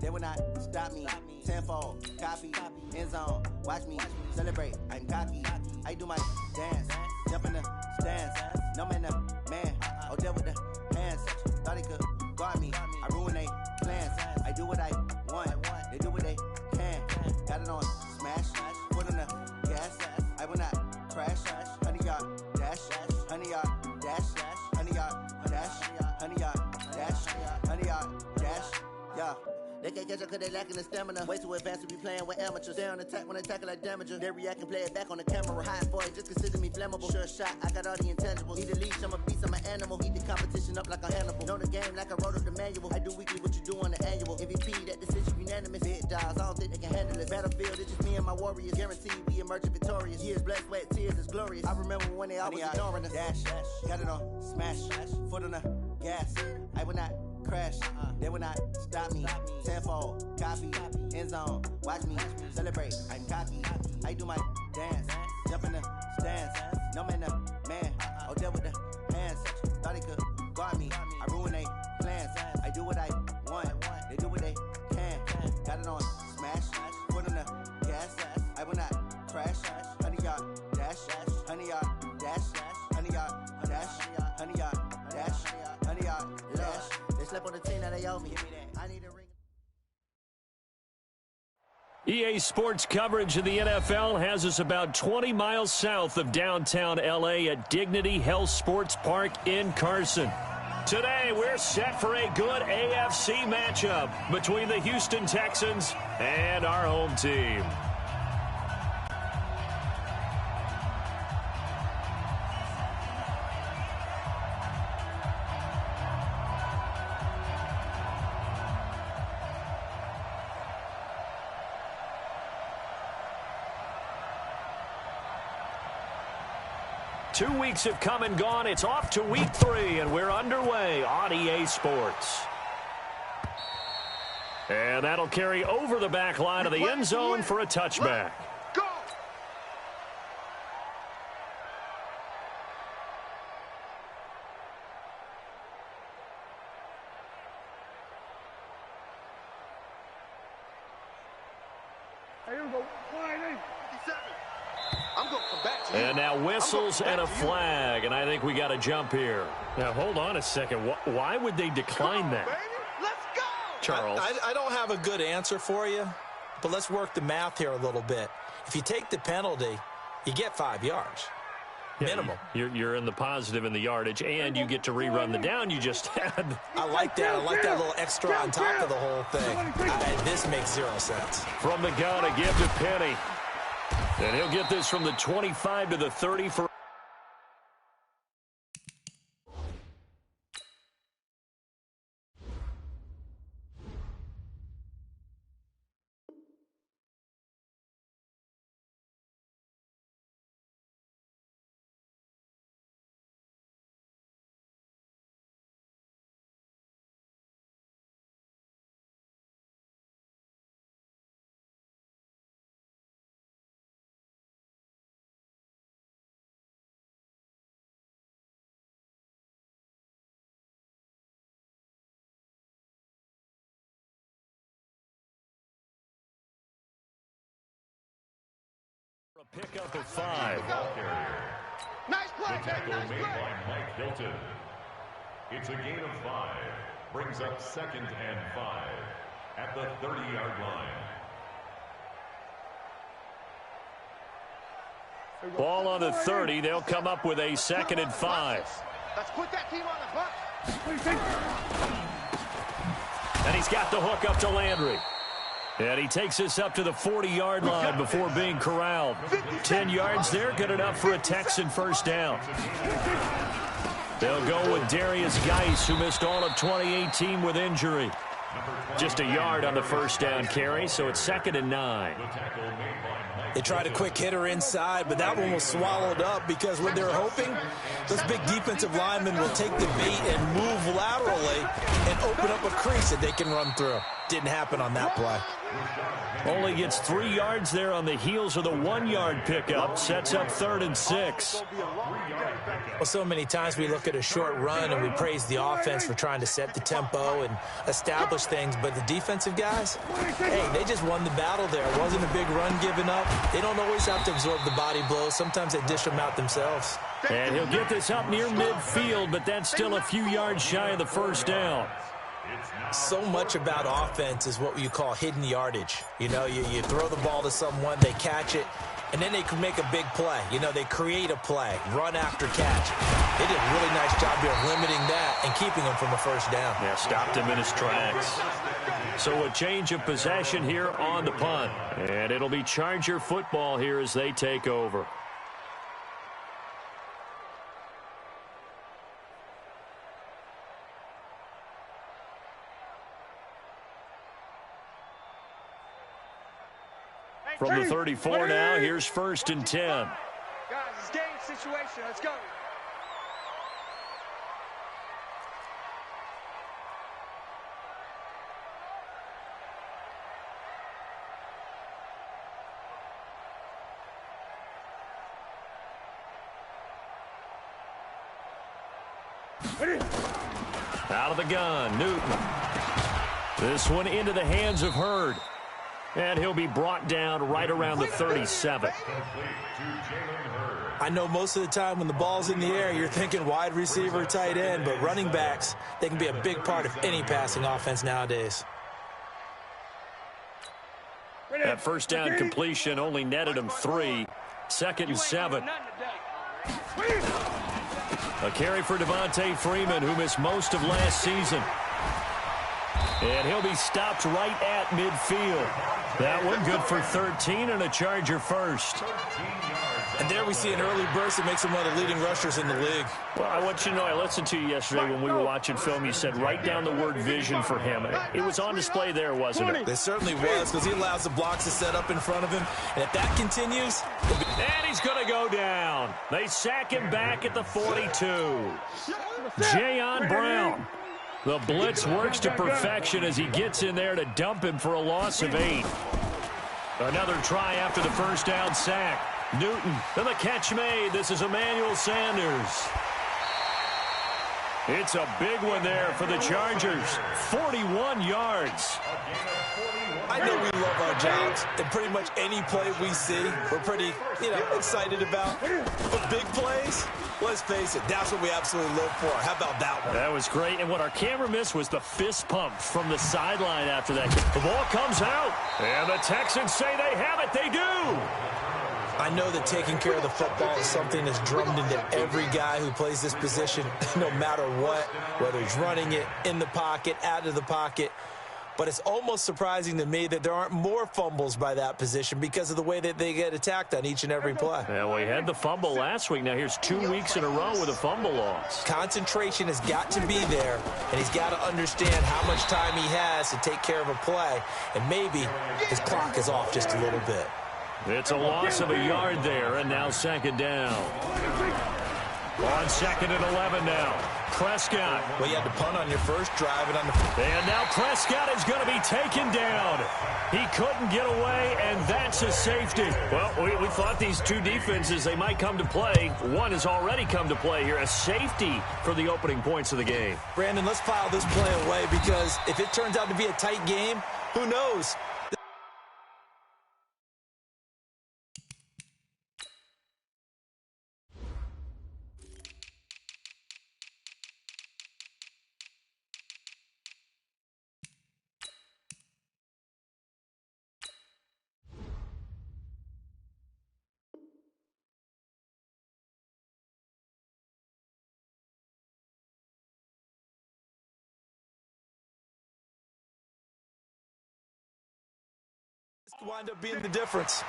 They will not stop me. Tenfold, copy, end zone. Watch me celebrate. I'm cocky. I do my dance, jump in the stands. No man, man. Oh, deal with the hands. Thought he could guard me. I ruin they plans. I do what I want. They do what they can. Got it on smash. Put on the gas. I will not crash. 100-yard dash. 100-yard dash. 100-yard dash. 100-yard dash. 100-yard dash. Yeah. They can't catch up cause they lacking the stamina. Way too advanced to be playing with amateurs. Stay on attack when I tackle like damager. They react and play it back on the camera. Hot boy, just consider me flammable. Sure shot, I got all the intangibles. Need a leash, I'm a beast, I'm an animal. Eat the competition up like a Hannibal. Know the game like I wrote up the manual. I do weekly what you do on the annual. MVP, that decision unanimous. Big dials, I don't think they can handle it. Battlefield, it's just me and my warriors. Guaranteed we emerging victorious. Years, blood, sweat, tears, it's glorious. I remember when they always ignoring us. Dash, got it on smash. Foot on the gas. I will not crash. They will not stop me. Tenfold, copy, end zone. Watch me celebrate. I'm cocky. I do my dance, jump in the stands. No man, man. Oh, deal with the hands. Thought he could guard me. I ruin they plans. I do what I want. They do what they can. Got it on smash. Put on the gas. I will not crash. 100-yard dash. 100-yard dash. 100-yard dash. 100-yard dash. 100-yard dash. They slept on the team that they owe me. I need a ring. EA Sports coverage of the NFL has us about 20 miles south of downtown L.A. at Dignity Health Sports Park in Carson. Today, we're set for a good AFC matchup between the Houston Texans and our home team. Two weeks have come and gone. It's off to week 3, and we're underway on EA Sports. And that'll carry over the back line of the end zone for a touchback. Go! Here we go. 57. I'm going to come back to you. And now whistles and a flag, and I think we got to jump here. Now, hold on a second. Why would they decline that? Baby, let's go! Charles? I don't have a good answer for you, but let's work the math here a little bit. If you take the penalty, you get 5 yards. Minimum. You're in the positive in the yardage, and you get to rerun the down you just had. I like that. I like that little extra on top of the whole thing. This makes 0 sense. From the gun, a give to Penny. And he'll get this from the 25 to the 30 for... A pickup of 5. Nice play, The tackle nice made play. by Mike Hilton. It's a gain of 5. brings up 2nd and 5 at the 30-yard line. Ball on the 30. They'll come up with a 2nd and 5. Let's put that team on the clock. And he's got the hook up to Landry. And he takes us up to the 40-yard line before being corralled. 10 yards there, good enough for a Texan first down. They'll go with Darius Geis, who missed all of 2018 with injury. Just a yard on the first down carry, so it's 2nd and 9. They tried a quick hitter inside, but that one was swallowed up because what they're hoping, those big defensive linemen will take the bait and move laterally and open up a crease that they can run through. Didn't happen on that play. Only gets 3 yards there on the heels of the 1-yard pickup. Sets up 3rd and 6. Well, so many times we look at a short run and we praise the offense for trying to set the tempo and establish things, but the defensive guys, hey, they just won the battle there. It wasn't a big run given up. They don't always have to absorb the body blows. Sometimes they dish them out themselves. And he'll get this up near midfield, but that's still a few yards shy of the first down. So much about offense is what you call hidden yardage. You know, you throw the ball to someone, they catch it, and then they can make a big play. You know, they create a play, run after catch. They did a really nice job here of limiting that and keeping him from a first down. Yeah, stopped him in his tracks. So a change of possession here on the punt. And it'll be Charger football here as they take over. From the 34 now, here's 1st and 10. Guys, it's game situation. Let's go. Out of the gun, Newton. This one into the hands of Hurd. And he'll be brought down right around the 37. I know most of the time when the ball's in the air, you're thinking wide receiver, tight end, but running backs, they can be a big part of any passing offense nowadays. That first down completion only netted him 3. 2nd and 7. A carry for Devontae Freeman, who missed most of last season. And he'll be stopped right at midfield. That one good for 13 and a Charger first. And there we see an early burst that makes him one of the leading rushers in the league. Well, I want you to know, I listened to you yesterday when we were watching film. You said write down the word vision for him. It was on display there, wasn't it? It certainly was, because he allows the blocks to set up in front of him. And if that continues... And he's going to go down. They sack him back at the 42. Jayon Brown. The blitz works to perfection as he gets in there to dump him for a loss of 8. Another try after the first down sack. Newton, and the catch made. This is Emmanuel Sanders. It's a big one there for the Chargers. 41 yards. I know we love our jobs, and pretty much any play we see, we're pretty, excited about. But big plays, let's face it, that's what we absolutely live for. How about that one? That was great, and what our camera missed was the fist pump from the sideline after that. The ball comes out, and the Texans say they have it. They do. I know that taking care of the football is something that's drummed into every guy who plays this position, no matter what, whether he's running it, in the pocket, out of the pocket. But it's almost surprising to me that there aren't more fumbles by that position because of the way that they get attacked on each and every play. Yeah, well, he had the fumble last week. Now here's 2 weeks in a row with a fumble loss. Concentration has got to be there, and he's got to understand how much time he has to take care of a play, and maybe his clock is off just a little bit. It's a loss of a yard there, and now second down. On 2nd and 11 now. Prescott. Well, you had to punt on your first drive. And now Prescott is going to be taken down. He couldn't get away, and that's a safety. Well, we thought these two defenses, they might come to play. One has already come to play here. A safety for the opening points of the game. Brandon, let's file this play away because if it turns out to be a tight game, who knows? This could wind up being the difference.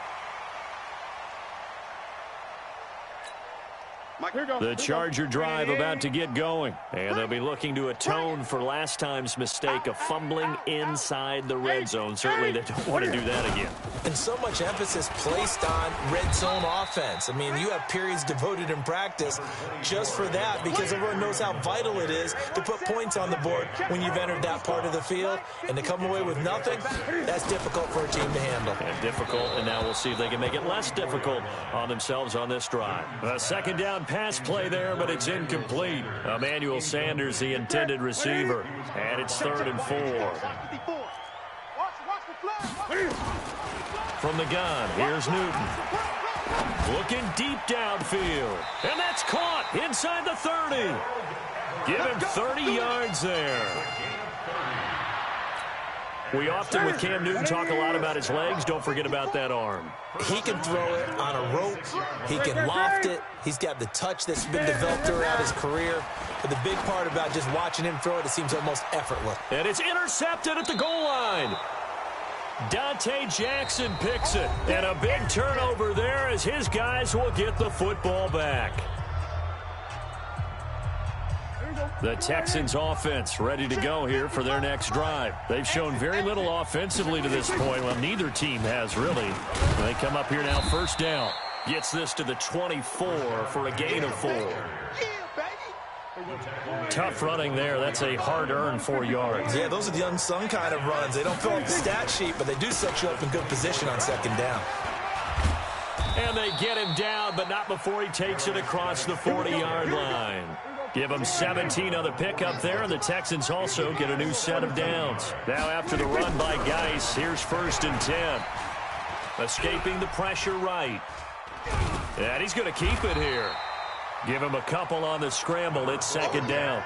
The Charger drive about to get going, and they'll be looking to atone for last time's mistake of fumbling inside the red zone. Certainly they don't want to do that again. And so much emphasis placed on red zone offense. I mean, you have periods devoted in practice just for that because everyone knows how vital it is to put points on the board when you've entered that part of the field. And to come away with nothing, that's difficult for a team to handle. And difficult, and now we'll see if they can make it less difficult on themselves on this drive. A second down pass play there, but it's incomplete. Emmanuel Sanders, the intended receiver. And it's 3rd and 4. From the gun, here's Newton. Looking deep downfield. And that's caught inside the 30. Give him 30 yards there. We often, with Cam Newton, talk a lot about his legs. Don't forget about that arm. He can throw it on a rope. He can loft it. He's got the touch that's been developed throughout his career. But the big part about just watching him throw it seems almost effortless. And it's intercepted at the goal line. Dante Jackson picks it. And a big turnover there as his guys will get the football back. The Texans offense ready to go here for their next drive. They've shown very little offensively to this point. Well, neither team has really. They come up here now, first down. Gets this to the 24 for a gain of 4. Tough running there. That's a hard-earned 4 yards. Yeah, those are the unsung kind of runs. They don't fill up the stat sheet, but they do set you up in good position on second down. And they get him down, but not before he takes it across the 40-yard line. Give them 17 on the pickup there, and the Texans also get a new set of downs. Now after the run by Geis, here's 1st and 10. Escaping the pressure right. And he's going to keep it here. Give him a couple on the scramble. It's 2nd down.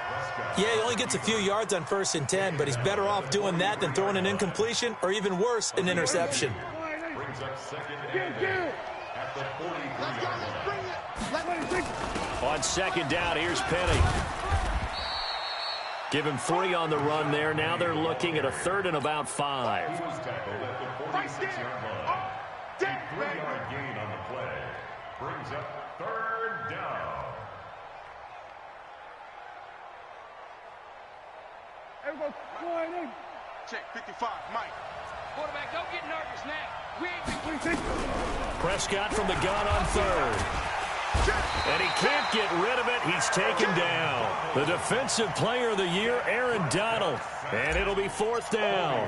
Yeah, he only gets a few yards on 1st and 10, but he's better off doing that than throwing an incompletion or even worse, an interception. Brings up 2nd and 8 at the 43-yard line. On 2nd down, here's Penny. Give him 3 on the run there. Now they're looking at a 3rd and about 5. He was tackled at the 46-yard line. A 3-yard gain on the play. Brings up 3rd down. Everybody flying in. Check 55, Mike. Quarterback, don't get nervous now. Prescott from the gun on 3rd. And he can't get rid of it. He's taken down. The Defensive Player of the Year, Aaron Donald. And it'll be 4th down.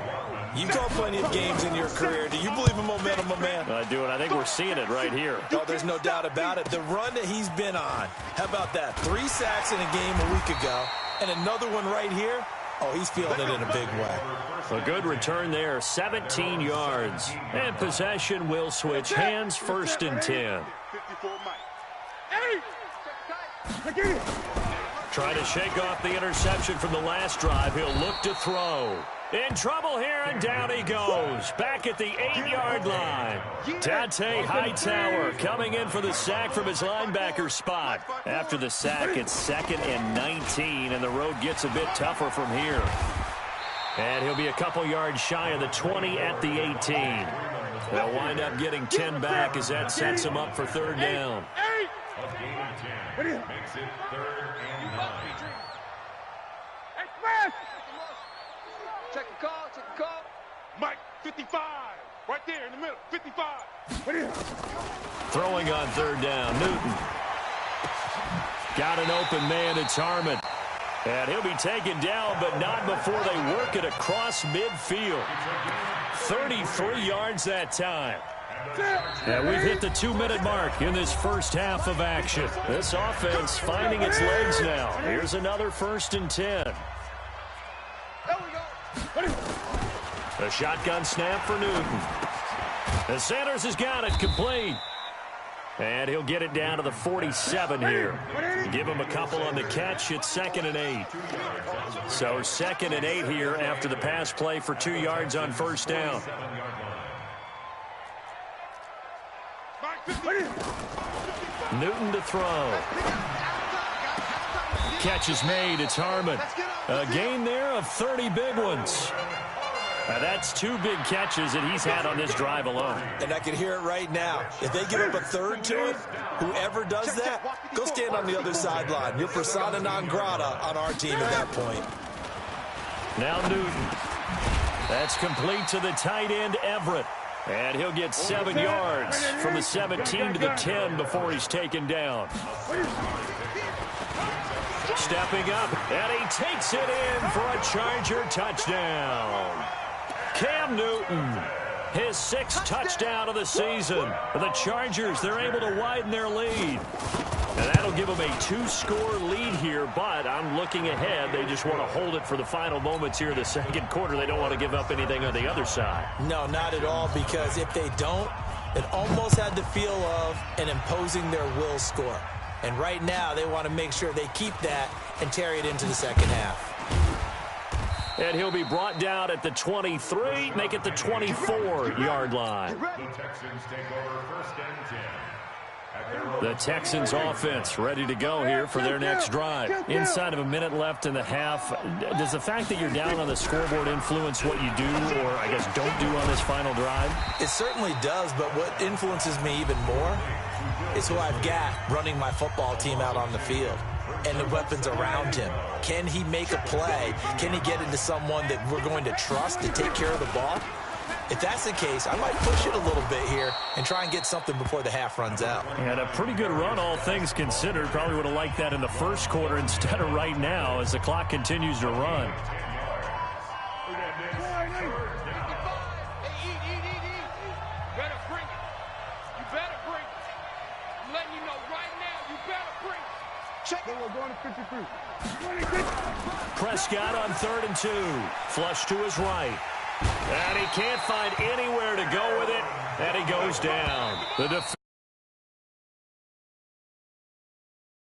You've called plenty of games in your career. Do you believe in momentum, my man? I do, and I think we're seeing it right here. Oh, there's no doubt about it. The run that he's been on. How about that? 3 sacks in a game a week ago. And another one right here. Oh, he's feeling it in a big way. A good return there, 17 yards. And possession will switch hands, 1st and 10. 54, Mike. Trying to shake off the interception from the last drive. He'll look to throw. In trouble here, and down he goes. Back at the 8-yard line. Dante Hightower coming in for the sack from his linebacker spot. After the sack, it's 2nd and 19, and the road gets a bit tougher from here. And he'll be a couple yards shy of the 20 at the 18. They'll wind up getting 10 back as that sets him up for 3rd down. A gain of 10 makes it 3rd and 9. Check the call, check the call. Mike, 55. Right there in the middle, 55. Throwing on 3rd down, Newton. Got an open man, it's Harmon. And he'll be taken down, but not before they work it across midfield. 33 yards that time. And we've hit the 2-minute mark in this first half of action. This offense finding its legs now. Here's another 1st and 10. A shotgun snap for Newton. And Sanders has got it complete. And he'll get it down to the 47 here. Give him a couple on the catch. It's 2nd and 8. So 2nd and 8 here after the pass play for 2 yards on 1st down. Newton to throw. Catch is made. It's Harmon. A gain there of 30 big ones. Now that's 2 big catches that he's had on this drive alone. And I can hear it right now. If they give up a third to him, whoever does that, go stand on the other sideline. You're persona non grata on our team at that point. Now Newton. That's complete to the tight end, Everett. And he'll get 7 yards from the 17 to the 10 before he's taken down. Stepping up, and he takes it in for a Charger touchdown. Cam Newton, his 6th touchdown of the season. The Chargers, they're able to widen their lead. And that'll give them a 2-score lead here, but I'm looking ahead. They just want to hold it for the final moments here in the second quarter. They don't want to give up anything on the other side. No, not at all, because if they don't, it almost had the feel of an imposing their will score. And right now, they want to make sure they keep that and carry it into the second half. And he'll be brought down at the 23, make it the 24-yard line. The Texans take over 1st and 10. The Texans offense ready to go here for their next drive. Inside of a minute left in the half, does the fact that you're down on the scoreboard influence what you do, or I guess don't do on this final drive? It certainly does, but what influences me even more is who I've got running my football team out on the field and the weapons around him. Can he make a play? Can he get into someone that we're going to trust to take care of the ball? If that's the case, I might push it a little bit here and try and get something before the half runs out. And a pretty good run, all things considered. Probably would have liked that in the first quarter instead of right now as the clock continues to run. Prescott on 3rd and 2. Flush to his right. And he can't find anywhere to go with it. And he goes down. The defense